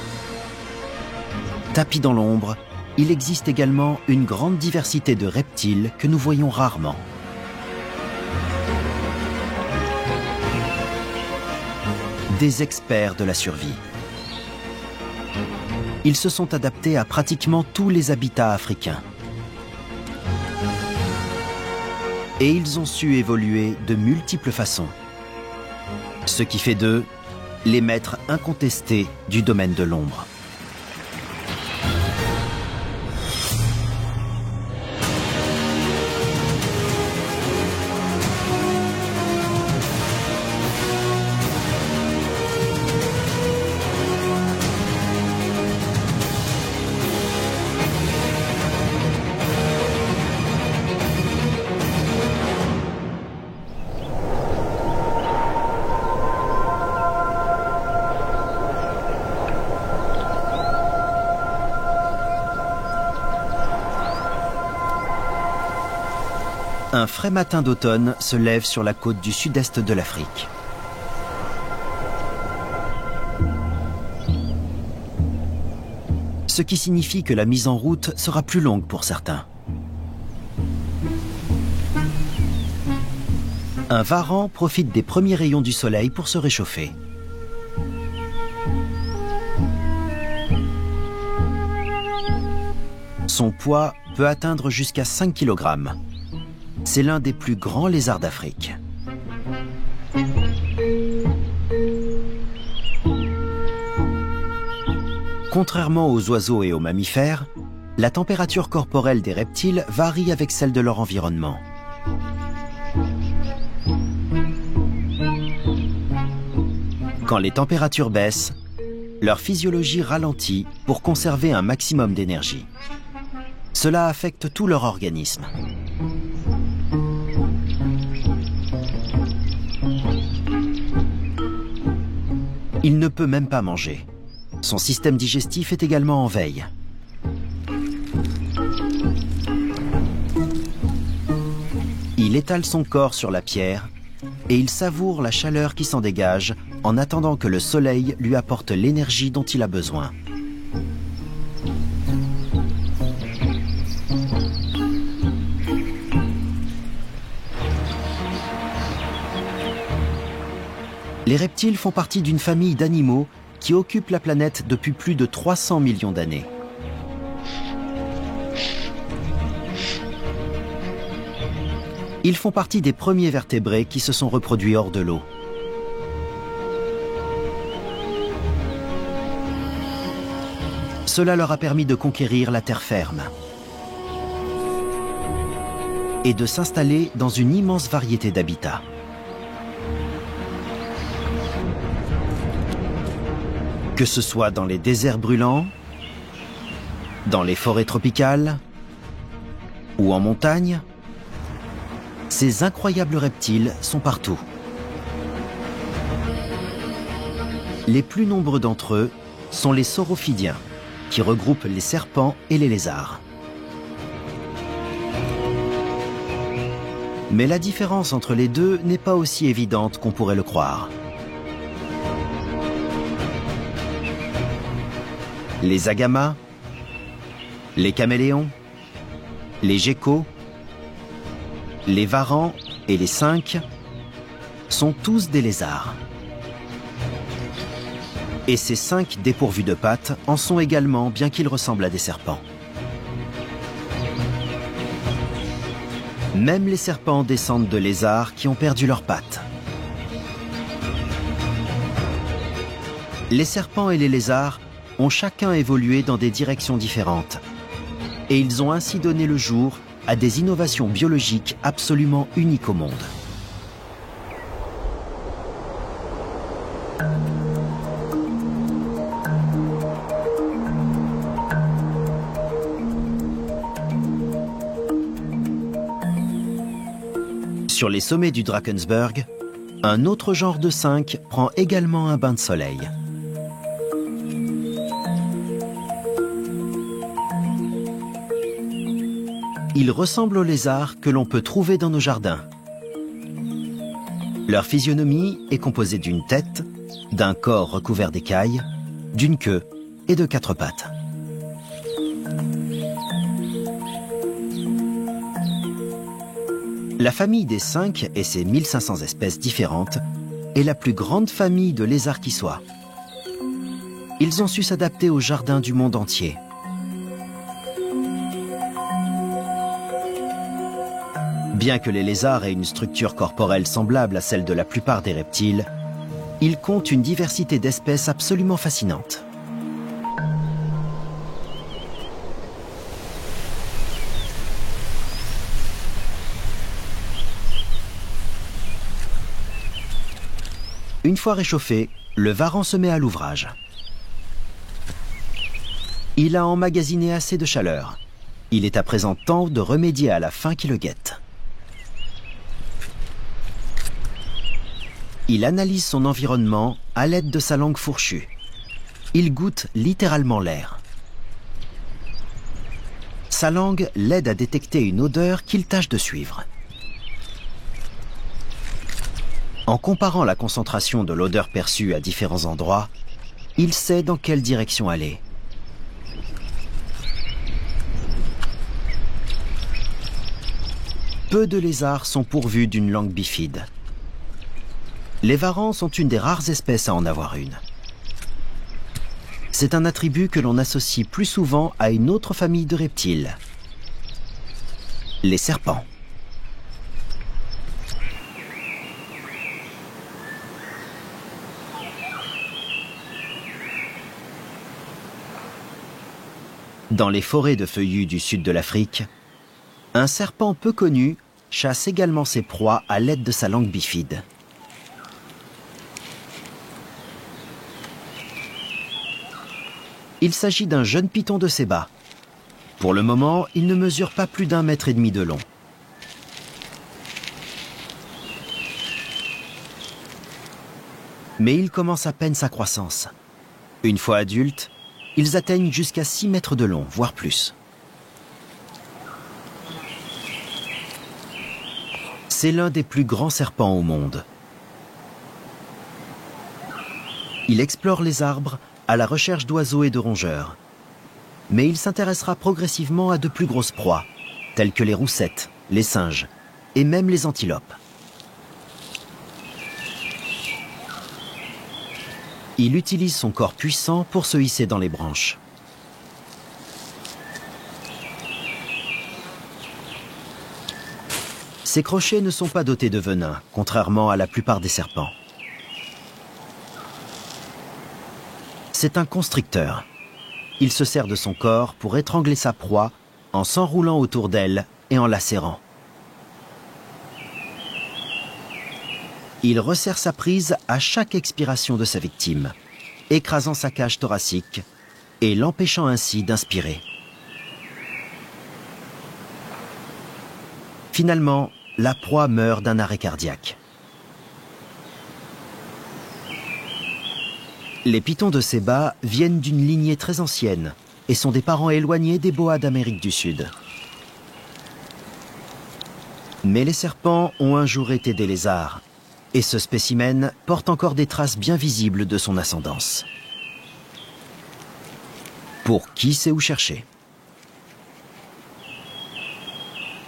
tapis dans l'ombre, il existe également une grande diversité de reptiles que nous voyons rarement. Des experts de la survie. Ils se sont adaptés à pratiquement tous les habitats africains. Et ils ont su évoluer de multiples façons. Ce qui fait d'eux les maîtres incontestés du domaine de l'ombre. Un frais matin d'automne se lève sur la côte du sud-est de l'Afrique. Ce qui signifie que la mise en route sera plus longue pour certains. Un varan profite des premiers rayons du soleil pour se réchauffer. Son poids peut atteindre jusqu'à 5 kg. C'est l'un des plus grands lézards d'Afrique. Contrairement aux oiseaux et aux mammifères, la température corporelle des reptiles varie avec celle de leur environnement. Quand les températures baissent, leur physiologie ralentit pour conserver un maximum d'énergie. Cela affecte tout leur organisme. Il ne peut même pas manger. Son système digestif est également en veille. Il étale son corps sur la pierre et il savoure la chaleur qui s'en dégage en attendant que le soleil lui apporte l'énergie dont il a besoin. Les reptiles font partie d'une famille d'animaux qui occupent la planète depuis plus de 300 millions d'années. Ils font partie des premiers vertébrés qui se sont reproduits hors de l'eau. Cela leur a permis de conquérir la terre ferme et de s'installer dans une immense variété d'habitats. Que ce soit dans les déserts brûlants, dans les forêts tropicales ou en montagne, ces incroyables reptiles sont partout. Les plus nombreux d'entre eux sont les saurophidiens, qui regroupent les serpents et les lézards. Mais la différence entre les deux n'est pas aussi évidente qu'on pourrait le croire. Les agamas, les caméléons, les geckos, les varans et les cinques sont tous des lézards. Et ces cinq dépourvus de pattes en sont également, bien qu'ils ressemblent à des serpents. Même les serpents descendent de lézards qui ont perdu leurs pattes. Les serpents et les lézards ont chacun évolué dans des directions différentes, Et ils ont ainsi donné le jour à des innovations biologiques absolument uniques au monde. Sur les sommets du Drakensberg, un autre genre de cinq prend également un bain de soleil. Ils ressemblent aux lézards que l'on peut trouver dans nos jardins. Leur physionomie est composée d'une tête, d'un corps recouvert d'écailles, d'une queue et de 4 pattes. La famille des cinq et ses 1500 espèces différentes est la plus grande famille de lézards qui soit. Ils ont su s'adapter aux jardins du monde entier. Bien que les lézards aient une structure corporelle semblable à celle de la plupart des reptiles, ils comptent une diversité d'espèces absolument fascinante. Une fois réchauffé, le varan se met à l'ouvrage. Il a emmagasiné assez de chaleur. Il est à présent temps de remédier à la faim qui le guette. Il analyse son environnement à l'aide de sa langue fourchue. Il goûte littéralement l'air. Sa langue l'aide à détecter une odeur qu'il tâche de suivre. En comparant la concentration de l'odeur perçue à différents endroits, il sait dans quelle direction aller. Peu de lézards sont pourvus d'une langue bifide. Les varans sont une des rares espèces à en avoir une. C'est un attribut que l'on associe plus souvent à une autre famille de reptiles, les serpents. Dans les forêts de feuillus du sud de l'Afrique, un serpent peu connu chasse également ses proies à l'aide de sa langue bifide. Il s'agit d'un jeune python de Séba. Pour le moment, il ne mesure pas plus d'1,5 mètre de long. Mais il commence à peine sa croissance. Une fois adultes, ils atteignent jusqu'à 6 mètres de long, voire plus. C'est l'un des plus grands serpents au monde. Il explore les arbres à la recherche d'oiseaux et de rongeurs. Mais il s'intéressera progressivement à de plus grosses proies, telles que les roussettes, les singes et même les antilopes. Il utilise son corps puissant pour se hisser dans les branches. Ses crochets ne sont pas dotés de venin, contrairement à la plupart des serpents. C'est un constricteur. Il se sert de son corps pour étrangler sa proie en s'enroulant autour d'elle et en la serrant. Il resserre sa prise à chaque expiration de sa victime, écrasant sa cage thoracique et l'empêchant ainsi d'inspirer. Finalement, la proie meurt d'un arrêt cardiaque. Les pythons de Séba viennent d'une lignée très ancienne et sont des parents éloignés des boas d'Amérique du Sud. Mais les serpents ont un jour été des lézards, et ce spécimen porte encore des traces bien visibles de son ascendance. Pour qui sait où chercher?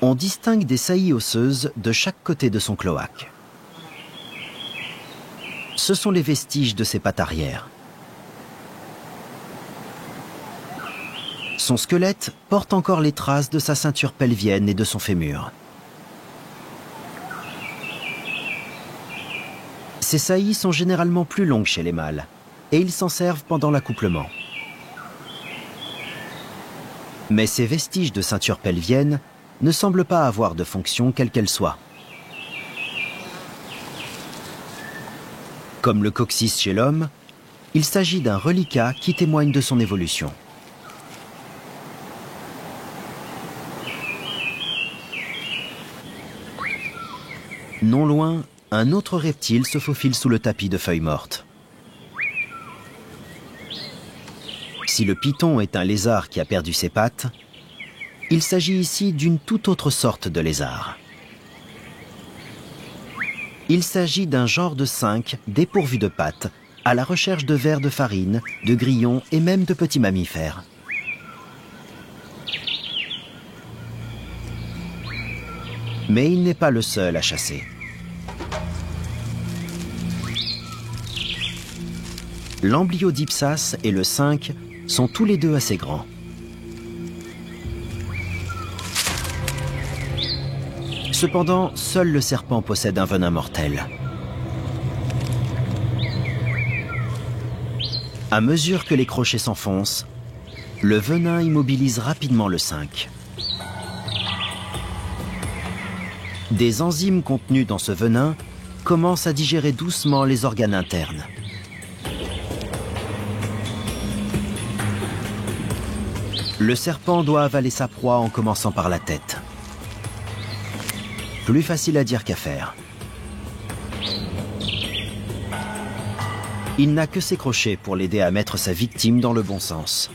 On distingue des saillies osseuses de chaque côté de son cloaque. Ce sont les vestiges de ses pattes arrière. Son squelette porte encore les traces de sa ceinture pelvienne et de son fémur. Ces saillies sont généralement plus longues chez les mâles, et ils s'en servent pendant l'accouplement. Mais ces vestiges de ceinture pelvienne ne semblent pas avoir de fonction quelle qu'elle soit. Comme le coccyx chez l'homme, il s'agit d'un reliquat qui témoigne de son évolution. Non loin, un autre reptile se faufile sous le tapis de feuilles mortes. Si le python est un lézard qui a perdu ses pattes, il s'agit ici d'une toute autre sorte de lézard. Il s'agit d'un genre de cinq dépourvu de pattes, à la recherche de vers de farine, de grillons et même de petits mammifères. Mais il n'est pas le seul à chasser. L'Amblyodipsas et le cinq sont tous les deux assez grands. Cependant, seul le serpent possède un venin mortel. À mesure que les crochets s'enfoncent, le venin immobilise rapidement le cinq. Des enzymes contenues dans ce venin commencent à digérer doucement les organes internes. Le serpent doit avaler sa proie en commençant par la tête. Plus facile à dire qu'à faire. Il n'a que ses crochets pour l'aider à mettre sa victime dans le bon sens.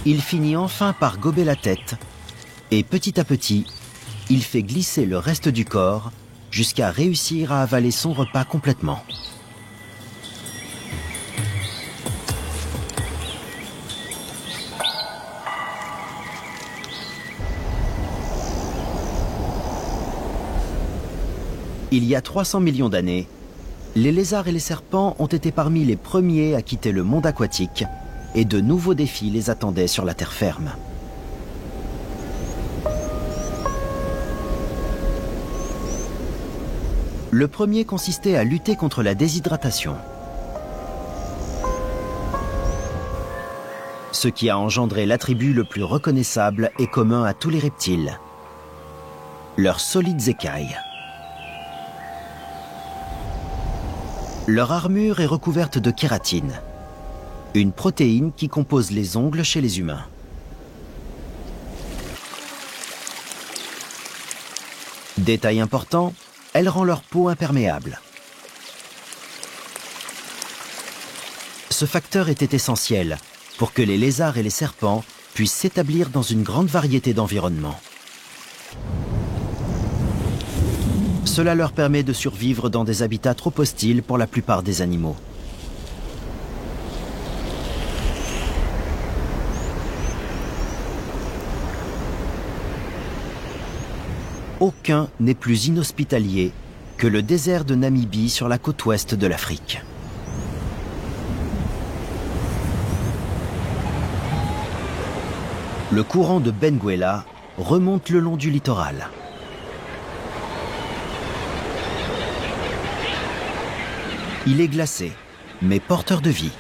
Il finit enfin par gober la tête et petit à petit, il fait glisser le reste du corps jusqu'à réussir à avaler son repas complètement. Il y a 300 millions d'années, les lézards et les serpents ont été parmi les premiers à quitter le monde aquatique et de nouveaux défis les attendaient sur la terre ferme. Le premier consistait à lutter contre la déshydratation, ce qui a engendré l'attribut le plus reconnaissable et commun à tous les reptiles, leurs solides écailles. Leur armure est recouverte de kératine, une protéine qui compose les ongles chez les humains. Détail important, elle rend leur peau imperméable. Ce facteur était essentiel pour que les lézards et les serpents puissent s'établir dans une grande variété d'environnements. Cela leur permet de survivre dans des habitats trop hostiles pour la plupart des animaux. Aucun n'est plus inhospitalier que le désert de Namibie sur la côte ouest de l'Afrique. Le courant de Benguela remonte le long du littoral. Il est glacé, mais porteur de vie.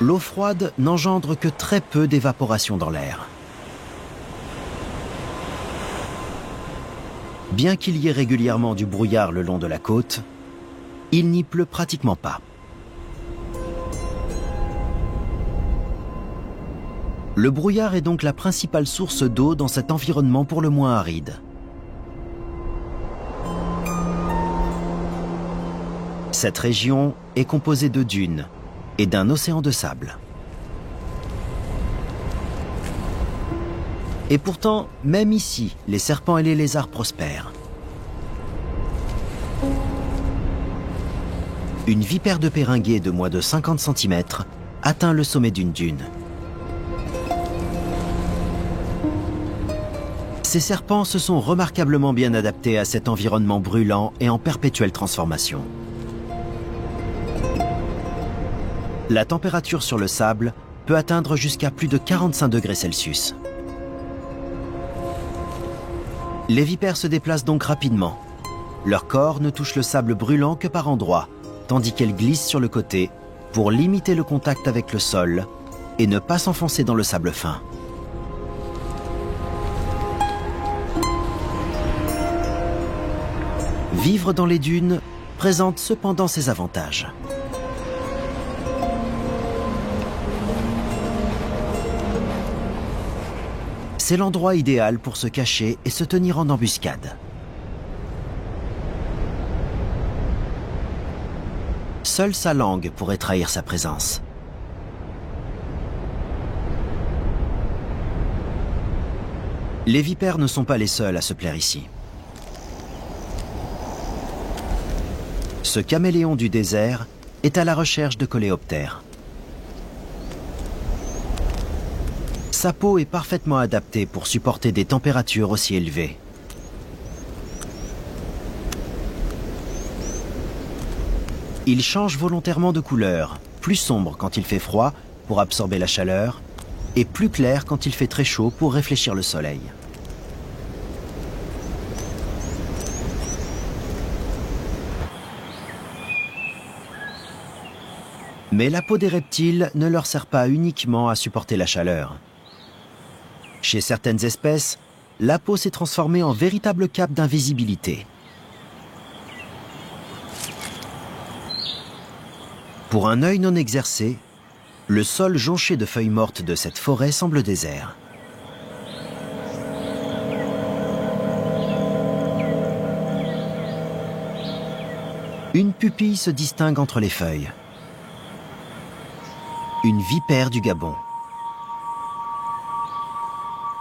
L'eau froide n'engendre que très peu d'évaporation dans l'air. Bien qu'il y ait régulièrement du brouillard le long de la côte, il n'y pleut pratiquement pas. Le brouillard est donc la principale source d'eau dans cet environnement pour le moins aride. Cette région est composée de dunes et d'un océan de sable. Et pourtant, même ici, les serpents et les lézards prospèrent. Une vipère de périgueux de moins de 50 cm atteint le sommet d'une dune. Ces serpents se sont remarquablement bien adaptés à cet environnement brûlant et en perpétuelle transformation. La température sur le sable peut atteindre jusqu'à plus de 45 degrés Celsius. Les vipères se déplacent donc rapidement. Leur corps ne touche le sable brûlant que par endroits, tandis qu'elles glissent sur le côté pour limiter le contact avec le sol et ne pas s'enfoncer dans le sable fin. Vivre dans les dunes présente cependant ses avantages. C'est l'endroit idéal pour se cacher et se tenir en embuscade. Seule sa langue pourrait trahir sa présence. Les vipères ne sont pas les seules à se plaire ici. Ce caméléon du désert est à la recherche de coléoptères. Sa peau est parfaitement adaptée pour supporter des températures aussi élevées. Il change volontairement de couleur, plus sombre quand il fait froid pour absorber la chaleur, et plus clair quand il fait très chaud pour réfléchir le soleil. Mais la peau des reptiles ne leur sert pas uniquement à supporter la chaleur. Chez certaines espèces, la peau s'est transformée en véritable cape d'invisibilité. Pour un œil non exercé, le sol jonché de feuilles mortes de cette forêt semble désert. Une pupille se distingue entre les feuilles. Une vipère du Gabon.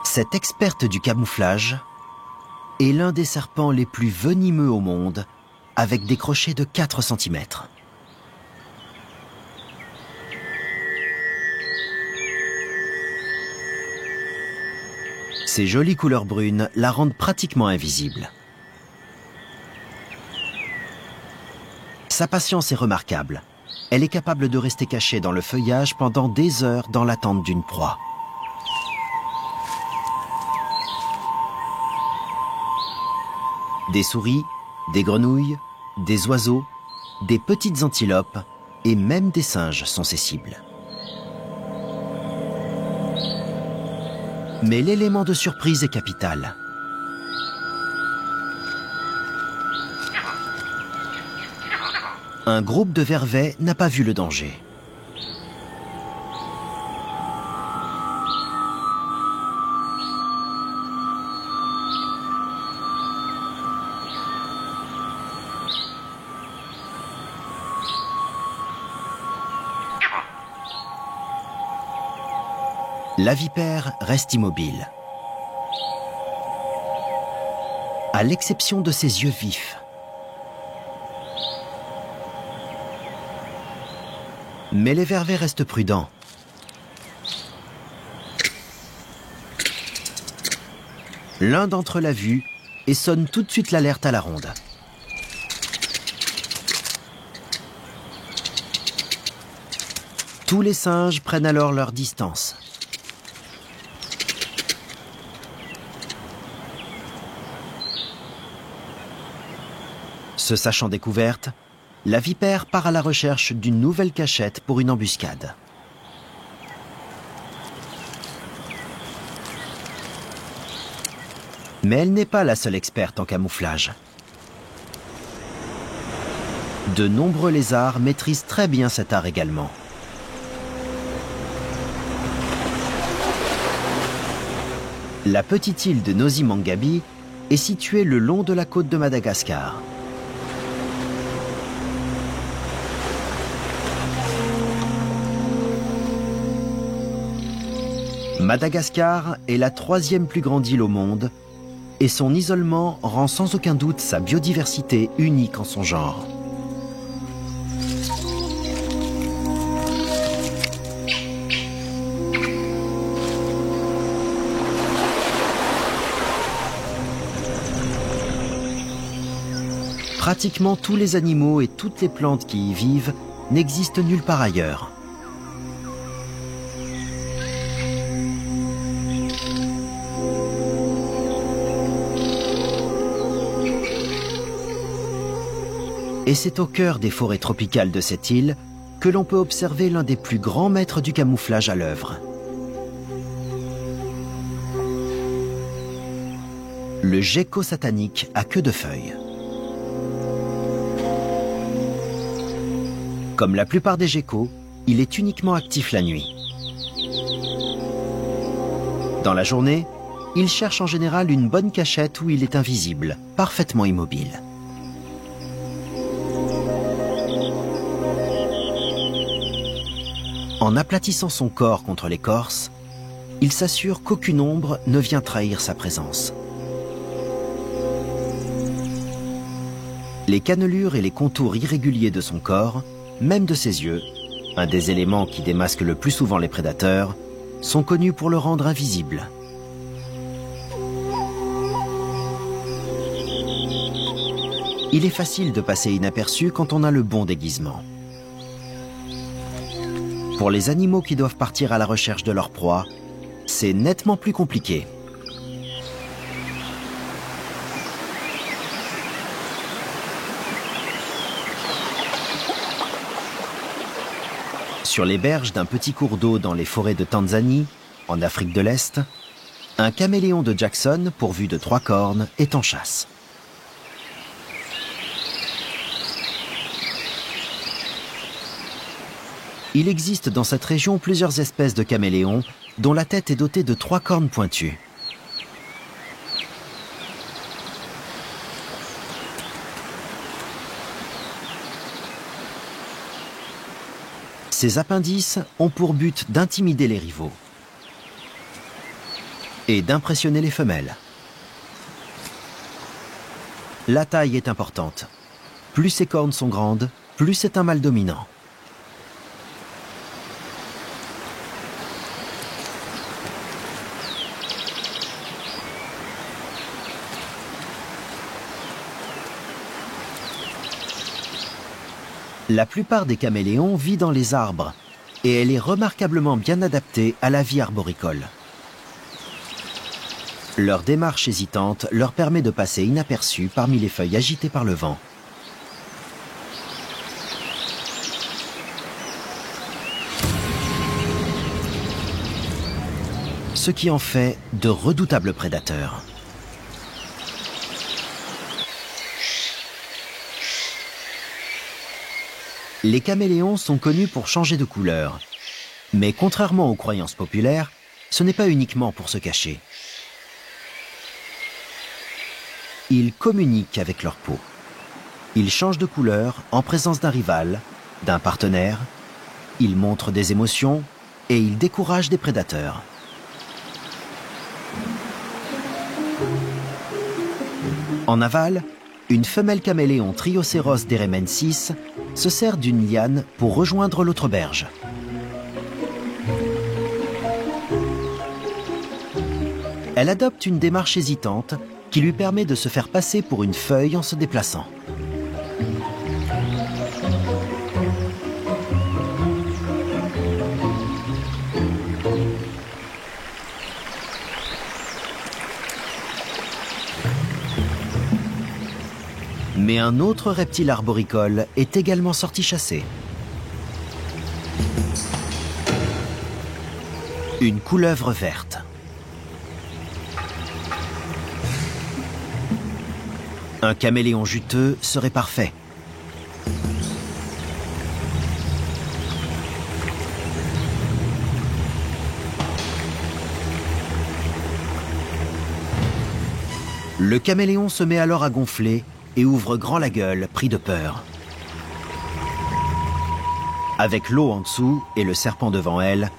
Cette experte du camouflage est l'un des serpents les plus venimeux au monde, avec des crochets de 4 cm. Ses jolies couleurs brunes la rendent pratiquement invisible. Sa patience est remarquable. Elle est capable de rester cachée dans le feuillage pendant des heures dans l'attente d'une proie. Des souris, des grenouilles, des oiseaux, des petites antilopes et même des singes sont ses cibles. Mais l'élément de surprise est capital. Un groupe de vervets n'a pas vu le danger. La vipère reste immobile, à l'exception de ses yeux vifs. Mais les vervets restent prudents. L'un d'entre eux l'a vu et sonne tout de suite l'alerte à la ronde. Tous les singes prennent alors leur distance. Se sachant découverte, la vipère part à la recherche d'une nouvelle cachette pour une embuscade. Mais elle n'est pas la seule experte en camouflage. De nombreux lézards maîtrisent très bien cet art également. La petite île de Nosy Mangabi est située le long de la côte de Madagascar. Madagascar est la 3e plus grande île au monde et son isolement rend sans aucun doute sa biodiversité unique en son genre. Pratiquement tous les animaux et toutes les plantes qui y vivent n'existent nulle part ailleurs. Et c'est au cœur des forêts tropicales de cette île que l'on peut observer l'un des plus grands maîtres du camouflage à l'œuvre. Le gecko satanique à queue de feuille. Comme la plupart des geckos, il est uniquement actif la nuit. Dans la journée, il cherche en général une bonne cachette où il est invisible, parfaitement immobile. En aplatissant son corps contre l'écorce, il s'assure qu'aucune ombre ne vient trahir sa présence. Les cannelures et les contours irréguliers de son corps, même de ses yeux, un des éléments qui démasquent le plus souvent les prédateurs, sont connus pour le rendre invisible. Il est facile de passer inaperçu quand on a le bon déguisement. Pour les animaux qui doivent partir à la recherche de leur proie, c'est nettement plus compliqué. Sur les berges d'un petit cours d'eau dans les forêts de Tanzanie, en Afrique de l'Est, un caméléon de Jackson, pourvu de 3 cornes, est en chasse. Il existe dans cette région plusieurs espèces de caméléons dont la tête est dotée de 3 cornes pointues. Ces appendices ont pour but d'intimider les rivaux et d'impressionner les femelles. La taille est importante. Plus ces cornes sont grandes, plus c'est un mâle dominant. La plupart des caméléons vit dans les arbres et elle est remarquablement bien adaptée à la vie arboricole. Leur démarche hésitante leur permet de passer inaperçus parmi les feuilles agitées par le vent. Ce qui en fait de redoutables prédateurs. Les caméléons sont connus pour changer de couleur. Mais contrairement aux croyances populaires, ce n'est pas uniquement pour se cacher. Ils communiquent avec leur peau. Ils changent de couleur en présence d'un rival, d'un partenaire. Ils montrent des émotions et ils découragent des prédateurs. En aval, une femelle caméléon Triocéros deremensis se sert d'une liane pour rejoindre l'autre berge. Elle adopte une démarche hésitante qui lui permet de se faire passer pour une feuille en se déplaçant. Mais un autre reptile arboricole est également sorti chasser. Une couleuvre verte. Un caméléon juteux serait parfait. Le caméléon se met alors à gonfler et ouvre grand la gueule, pris de peur. Avec l'eau en dessous et le serpent devant elle,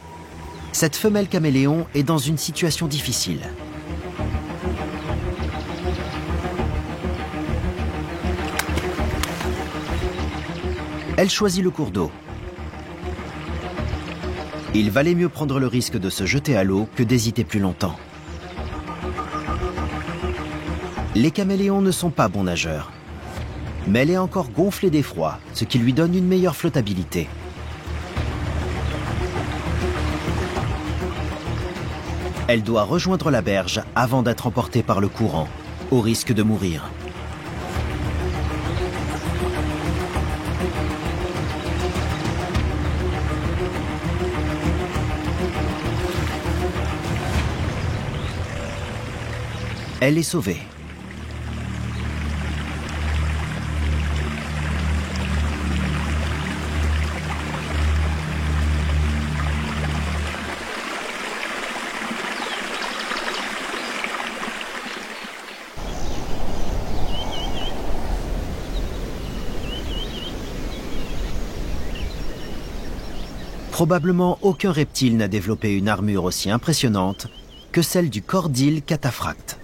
cette femelle caméléon est dans une situation difficile. Elle choisit le cours d'eau. Il valait mieux prendre le risque de se jeter à l'eau que d'hésiter plus longtemps. Les caméléons ne sont pas bons nageurs, mais elle est encore gonflée d'effroi, ce qui lui donne une meilleure flottabilité. Elle doit rejoindre la berge avant d'être emportée par le courant, au risque de mourir. Elle est sauvée. Probablement aucun reptile n'a développé une armure aussi impressionnante que celle du cordyle cataphracte.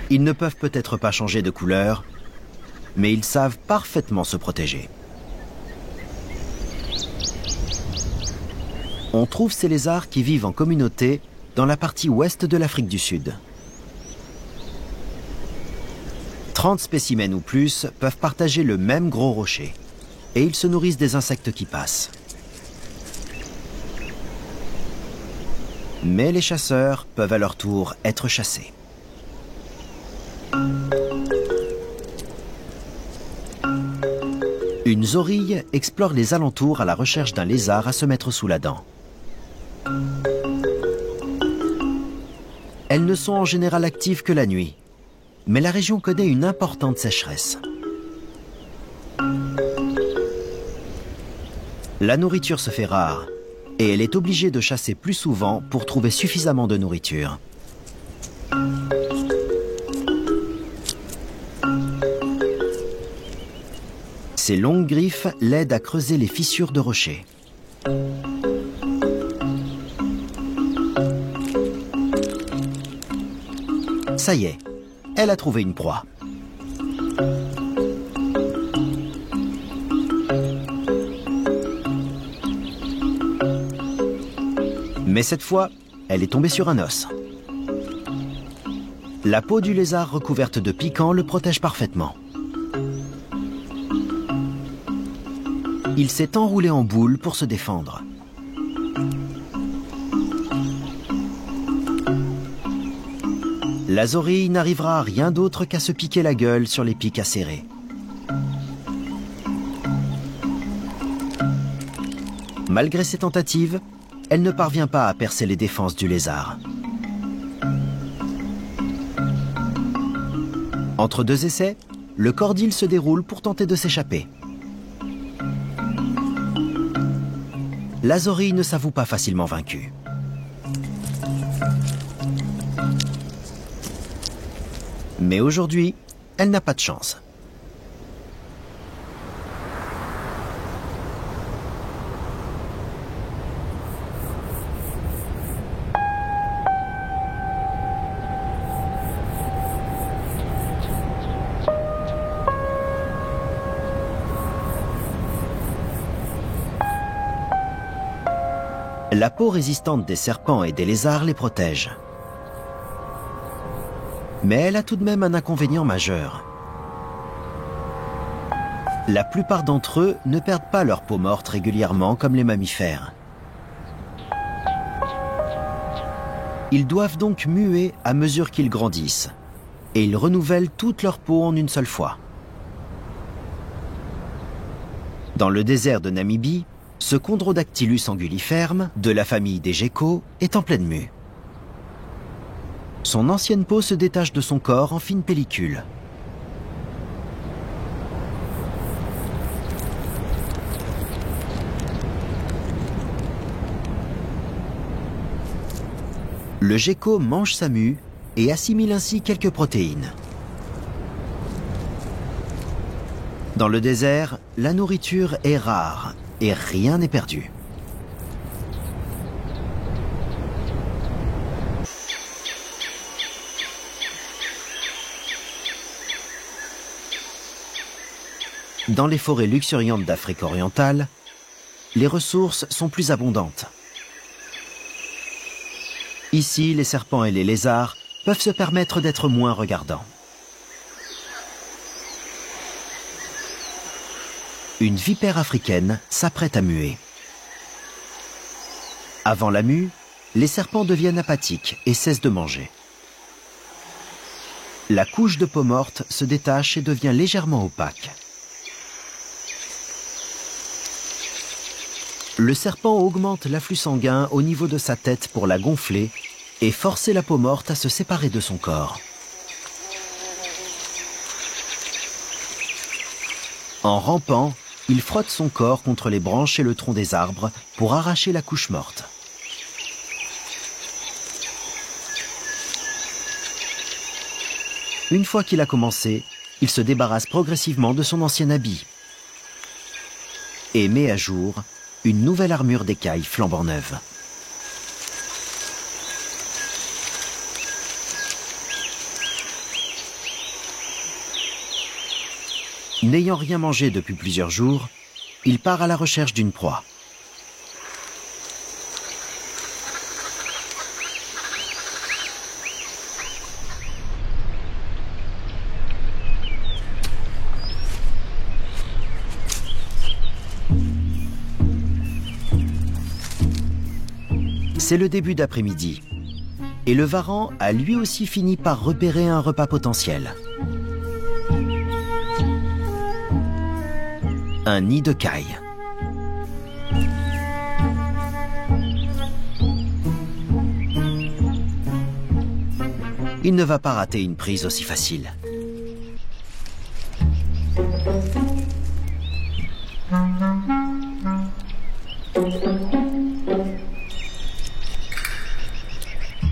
Ils ne peuvent peut-être pas changer de couleur, mais ils savent parfaitement se protéger. On trouve ces lézards qui vivent en communauté dans la partie ouest de l'Afrique du Sud. 30 spécimens ou plus peuvent partager le même gros rocher. Et ils se nourrissent des insectes qui passent. Mais les chasseurs peuvent à leur tour être chassés. Une zorille explore les alentours à la recherche d'un lézard à se mettre sous la dent. Elles ne sont en général actives que la nuit, mais la région connaît une importante sécheresse. La nourriture se fait rare et elle est obligée de chasser plus souvent pour trouver suffisamment de nourriture. Ses longues griffes l'aident à creuser les fissures de rochers. Ça y est, elle a trouvé une proie. Mais cette fois, elle est tombée sur un os. La peau du lézard recouverte de piquants le protège parfaitement. Il s'est enroulé en boule pour se défendre. La zorille n'arrivera à rien d'autre qu'à se piquer la gueule sur les pics acérés. Malgré ses tentatives, elle ne parvient pas à percer les défenses du lézard. Entre deux essais, le cordyle se déroule pour tenter de s'échapper. La zorille ne s'avoue pas facilement vaincue. Mais aujourd'hui, elle n'a pas de chance. La peau résistante des serpents et des lézards les protège. Mais elle a tout de même un inconvénient majeur. La plupart d'entre eux ne perdent pas leur peau morte régulièrement comme les mammifères. Ils doivent donc muer à mesure qu'ils grandissent, et ils renouvellent toute leur peau en une seule fois. Dans le désert de Namibie, ce Chondrodactylus anguilliferme, de la famille des geckos, est en pleine mue. Son ancienne peau se détache de son corps en fines pellicules. Le gecko mange sa mue et assimile ainsi quelques protéines. Dans le désert, la nourriture est rare et rien n'est perdu. Dans les forêts luxuriantes d'Afrique orientale, les ressources sont plus abondantes. Ici, les serpents et les lézards peuvent se permettre d'être moins regardants. Une vipère africaine s'apprête à muer. Avant la mue, les serpents deviennent apathiques et cessent de manger. La couche de peau morte se détache et devient légèrement opaque. Le serpent augmente l'afflux sanguin au niveau de sa tête pour la gonfler et forcer la peau morte à se séparer de son corps. En rampant, il frotte son corps contre les branches et le tronc des arbres pour arracher la couche morte. Une fois qu'il a commencé, il se débarrasse progressivement de son ancien habit et met à jour une nouvelle armure d'écaille flambant neuve. N'ayant rien mangé depuis plusieurs jours, il part à la recherche d'une proie. C'est le début d'après-midi, et le varan a lui aussi fini par repérer un repas potentiel. Un nid de caille. Il ne va pas rater une prise aussi facile.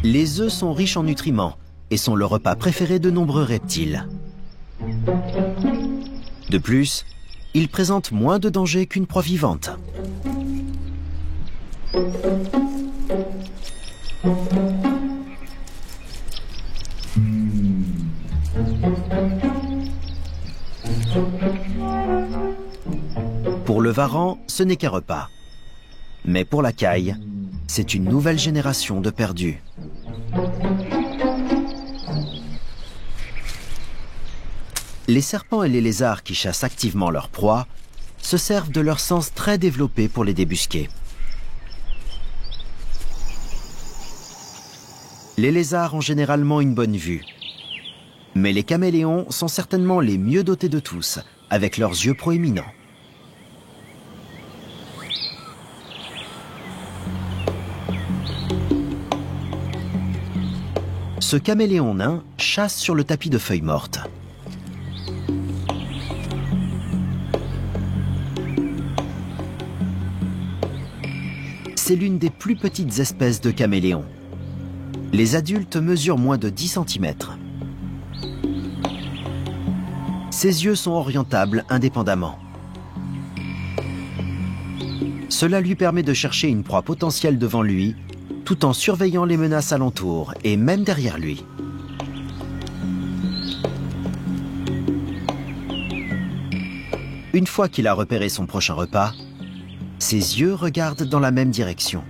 Les œufs sont riches en nutriments et sont le repas préféré de nombreux reptiles. De plus, ils présentent moins de danger qu'une proie vivante. Pour le varan, ce n'est qu'un repas. Mais pour la caille, c'est une nouvelle génération de perdus. Les serpents et les lézards qui chassent activement leur proie se servent de leur sens très développé pour les débusquer. Les lézards ont généralement une bonne vue. Mais les caméléons sont certainement les mieux dotés de tous, avec leurs yeux proéminents. Ce caméléon nain chasse sur le tapis de feuilles mortes. C'est l'une des plus petites espèces de caméléons. Les adultes mesurent moins de 10 cm. Ses yeux sont orientables indépendamment. Cela lui permet de chercher une proie potentielle devant lui, tout en surveillant les menaces alentour et même derrière lui. Une fois qu'il a repéré son prochain repas, ses yeux regardent dans la même direction.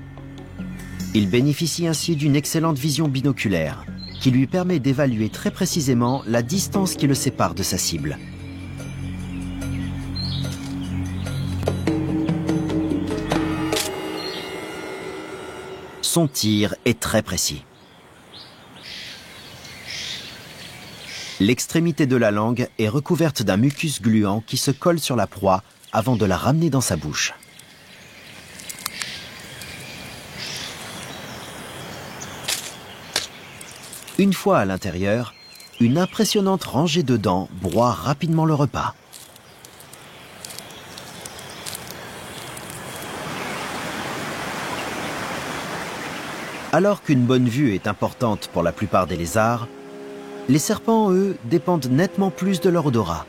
Il bénéficie ainsi d'une excellente vision binoculaire qui lui permet d'évaluer très précisément la distance qui le sépare de sa cible. Son tir est très précis. L'extrémité de la langue est recouverte d'un mucus gluant qui se colle sur la proie avant de la ramener dans sa bouche. Une fois à l'intérieur, une impressionnante rangée de dents broie rapidement le repas. Alors qu'une bonne vue est importante pour la plupart des lézards, les serpents, eux, dépendent nettement plus de leur odorat,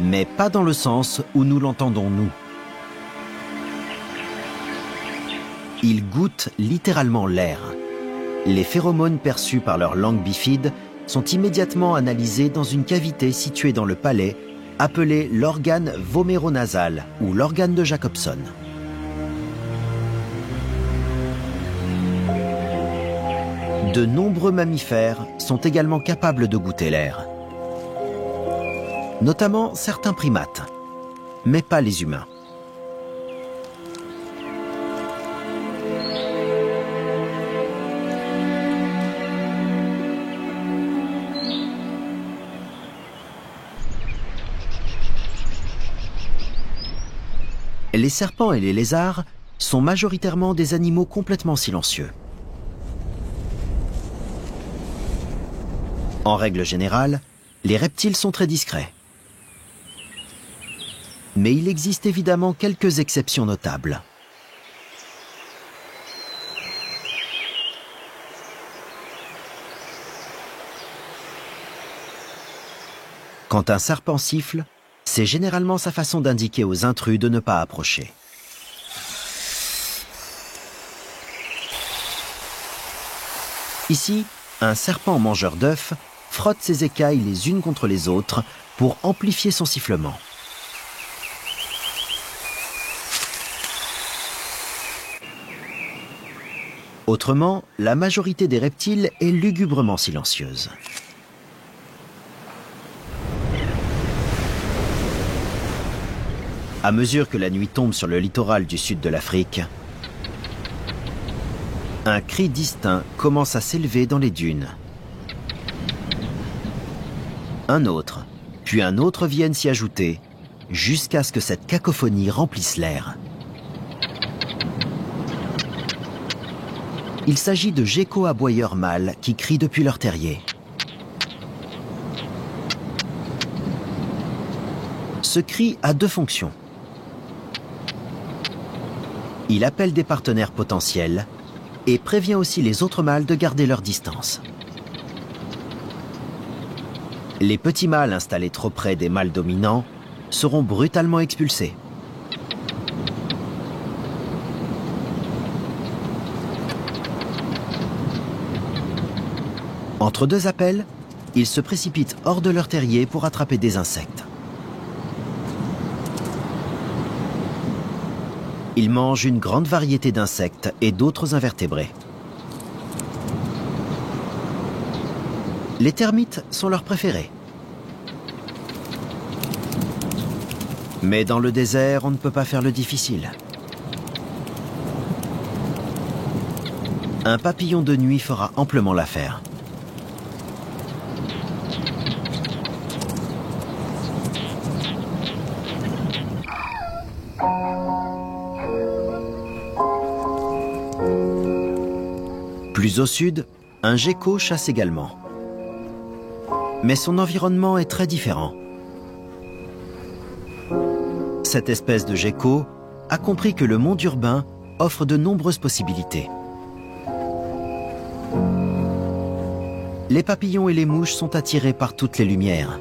mais pas dans le sens où nous l'entendons nous. Ils goûtent littéralement l'air. Les phéromones perçus par leur langue bifide sont immédiatement analysés dans une cavité située dans le palais, appelée l'organe voméronasal ou l'organe de Jacobson. De nombreux mammifères sont également capables de goûter l'air, notamment certains primates, mais pas les humains. Les serpents et les lézards sont majoritairement des animaux complètement silencieux. En règle générale, les reptiles sont très discrets. Mais il existe évidemment quelques exceptions notables. Quand un serpent siffle, c'est généralement sa façon d'indiquer aux intrus de ne pas approcher. Ici, un serpent mangeur d'œufs frotte ses écailles les unes contre les autres pour amplifier son sifflement. Autrement, la majorité des reptiles est lugubrement silencieuse. À mesure que la nuit tombe sur le littoral du sud de l'Afrique, un cri distinct commence à s'élever dans les dunes. Un autre, puis un autre viennent s'y ajouter, jusqu'à ce que cette cacophonie remplisse l'air. Il s'agit de geckos aboyeurs mâles qui crient depuis leur terrier. Ce cri a deux fonctions. Il appelle des partenaires potentiels et prévient aussi les autres mâles de garder leur distance. Les petits mâles installés trop près des mâles dominants seront brutalement expulsés. Entre deux appels, ils se précipitent hors de leur terrier pour attraper des insectes. Ils mangent une grande variété d'insectes et d'autres invertébrés. Les termites sont leurs préférés. Mais dans le désert, on ne peut pas faire le difficile. Un papillon de nuit fera amplement l'affaire. Plus au sud, un gecko chasse également. Mais son environnement est très différent. Cette espèce de gecko a compris que le monde urbain offre de nombreuses possibilités. Les papillons et les mouches sont attirés par toutes les lumières.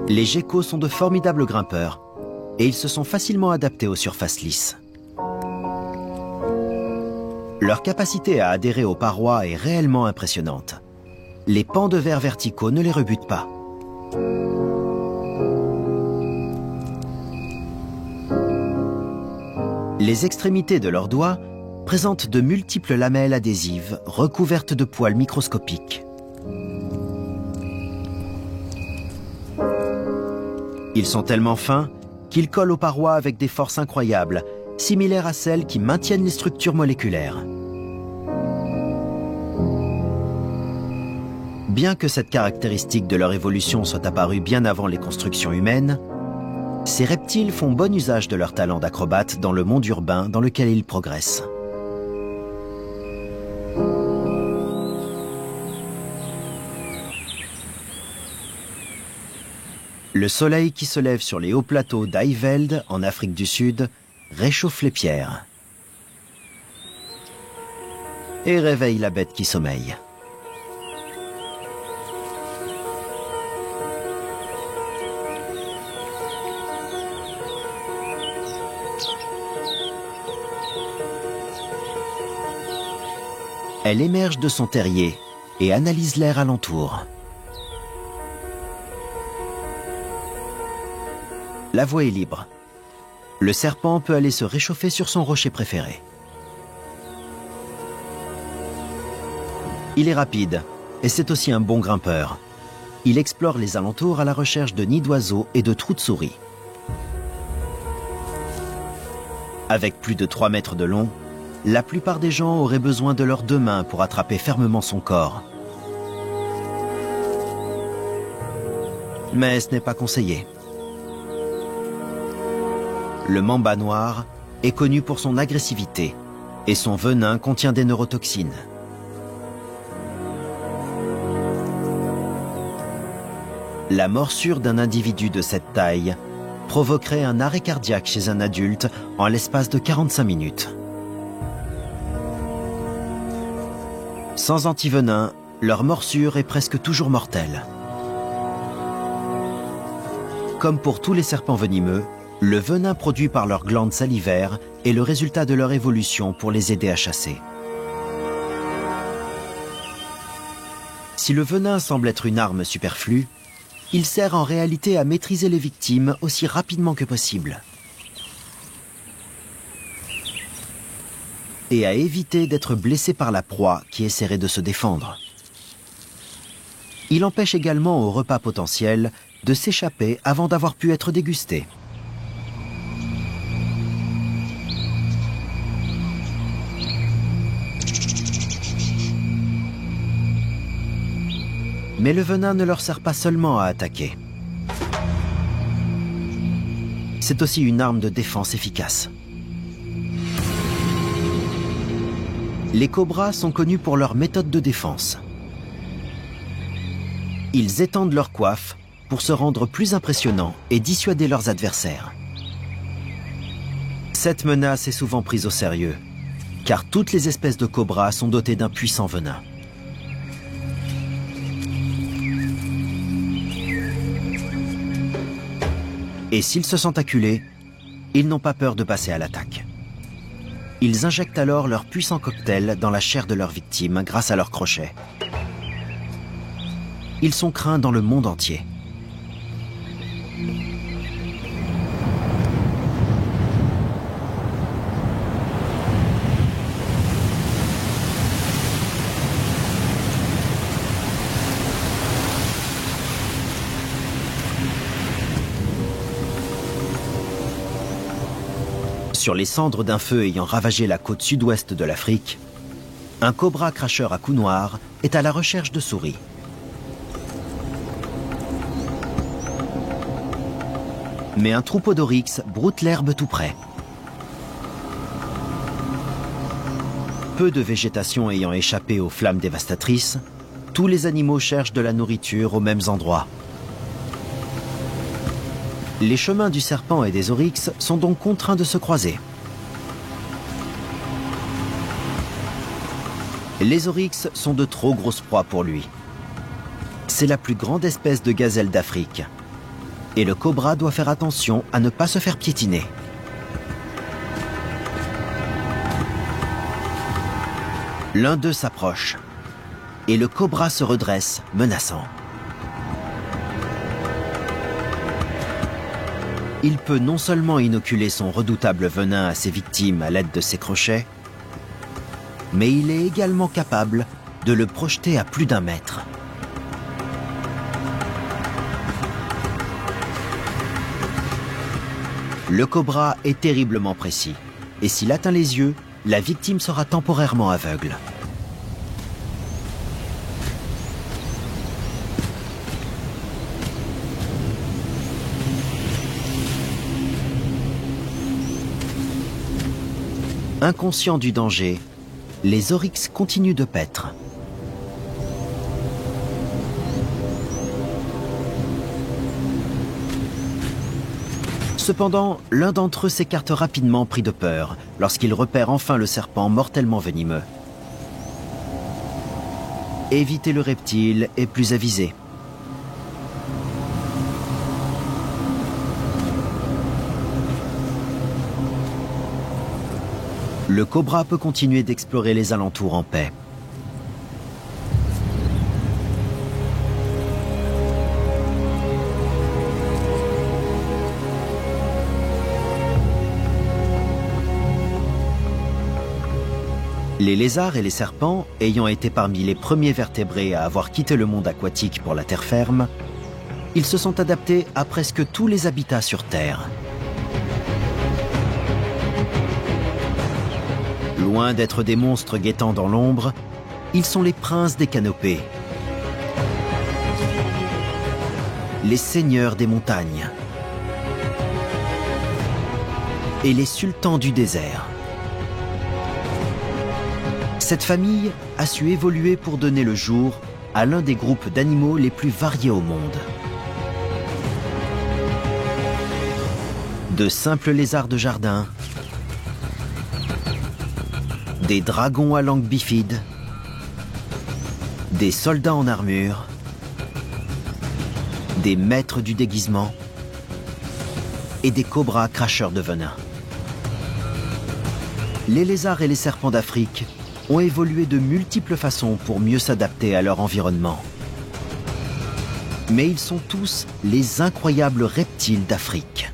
Les geckos sont de formidables grimpeurs et ils se sont facilement adaptés aux surfaces lisses. Leur capacité à adhérer aux parois est réellement impressionnante. Les pans de verre verticaux ne les rebutent pas. Les extrémités de leurs doigts présentent de multiples lamelles adhésives recouvertes de poils microscopiques. Ils sont tellement fins qu'ils collent aux parois avec des forces incroyables, similaires à celles qui maintiennent les structures moléculaires. Bien que cette caractéristique de leur évolution soit apparue bien avant les constructions humaines, ces reptiles font bon usage de leur talent d'acrobate dans le monde urbain dans lequel ils progressent. Le soleil qui se lève sur les hauts plateaux d'Highveld, en Afrique du Sud, réchauffe les pierres et réveille la bête qui sommeille. Elle émerge de son terrier et analyse l'air alentour. La voie est libre. Le serpent peut aller se réchauffer sur son rocher préféré. Il est rapide et c'est aussi un bon grimpeur. Il explore les alentours à la recherche de nids d'oiseaux et de trous de souris. Avec plus de 3 mètres de long, la plupart des gens auraient besoin de leurs 2 mains pour attraper fermement son corps. Mais ce n'est pas conseillé. Le mamba noir est connu pour son agressivité et son venin contient des neurotoxines. La morsure d'un individu de cette taille provoquerait un arrêt cardiaque chez un adulte en l'espace de 45 minutes. Sans antivenin, leur morsure est presque toujours mortelle. Comme pour tous les serpents venimeux, le venin produit par leurs glandes salivaires est le résultat de leur évolution pour les aider à chasser. Si le venin semble être une arme superflue, il sert en réalité à maîtriser les victimes aussi rapidement que possible et à éviter d'être blessé par la proie qui essaierait de se défendre. Il empêche également au repas potentiel de s'échapper avant d'avoir pu être dégusté. Mais le venin ne leur sert pas seulement à attaquer. C'est aussi une arme de défense efficace. Les cobras sont connus pour leur méthode de défense. Ils étendent leur coiffe pour se rendre plus impressionnants et dissuader leurs adversaires. Cette menace est souvent prise au sérieux, car toutes les espèces de cobras sont dotées d'un puissant venin. Et s'ils se sentent acculés, ils n'ont pas peur de passer à l'attaque. Ils injectent alors leur puissant cocktail dans la chair de leurs victimes grâce à leurs crochets. Ils sont craints dans le monde entier. Sur les cendres d'un feu ayant ravagé la côte sud-ouest de l'Afrique, un cobra cracheur à cou noir est à la recherche de souris. Mais un troupeau d'oryx broute l'herbe tout près. Peu de végétation ayant échappé aux flammes dévastatrices, tous les animaux cherchent de la nourriture aux mêmes endroits. Les chemins du serpent et des oryx sont donc contraints de se croiser. Les oryx sont de trop grosses proies pour lui. C'est la plus grande espèce de gazelle d'Afrique. Et le cobra doit faire attention à ne pas se faire piétiner. L'un d'eux s'approche. Et le cobra se redresse, menaçant. Il peut non seulement inoculer son redoutable venin à ses victimes à l'aide de ses crochets, mais il est également capable de le projeter à plus d'1 mètre. Le cobra est terriblement précis, et s'il atteint les yeux, la victime sera temporairement aveugle. Inconscients du danger, les oryx continuent de paître. Cependant, l'un d'entre eux s'écarte rapidement pris de peur lorsqu'il repère enfin le serpent mortellement venimeux. Éviter le reptile est plus avisé. Le cobra peut continuer d'explorer les alentours en paix. Les lézards et les serpents, ayant été parmi les premiers vertébrés à avoir quitté le monde aquatique pour la terre ferme, ils se sont adaptés à presque tous les habitats sur Terre. Loin d'être des monstres guettant dans l'ombre, ils sont les princes des canopées, les seigneurs des montagnes et les sultans du désert. Cette famille a su évoluer pour donner le jour à l'un des groupes d'animaux les plus variés au monde. De simples lézards de jardin, des dragons à langue bifide, des soldats en armure, des maîtres du déguisement et des cobras cracheurs de venin. Les lézards et les serpents d'Afrique ont évolué de multiples façons pour mieux s'adapter à leur environnement. Mais ils sont tous les incroyables reptiles d'Afrique.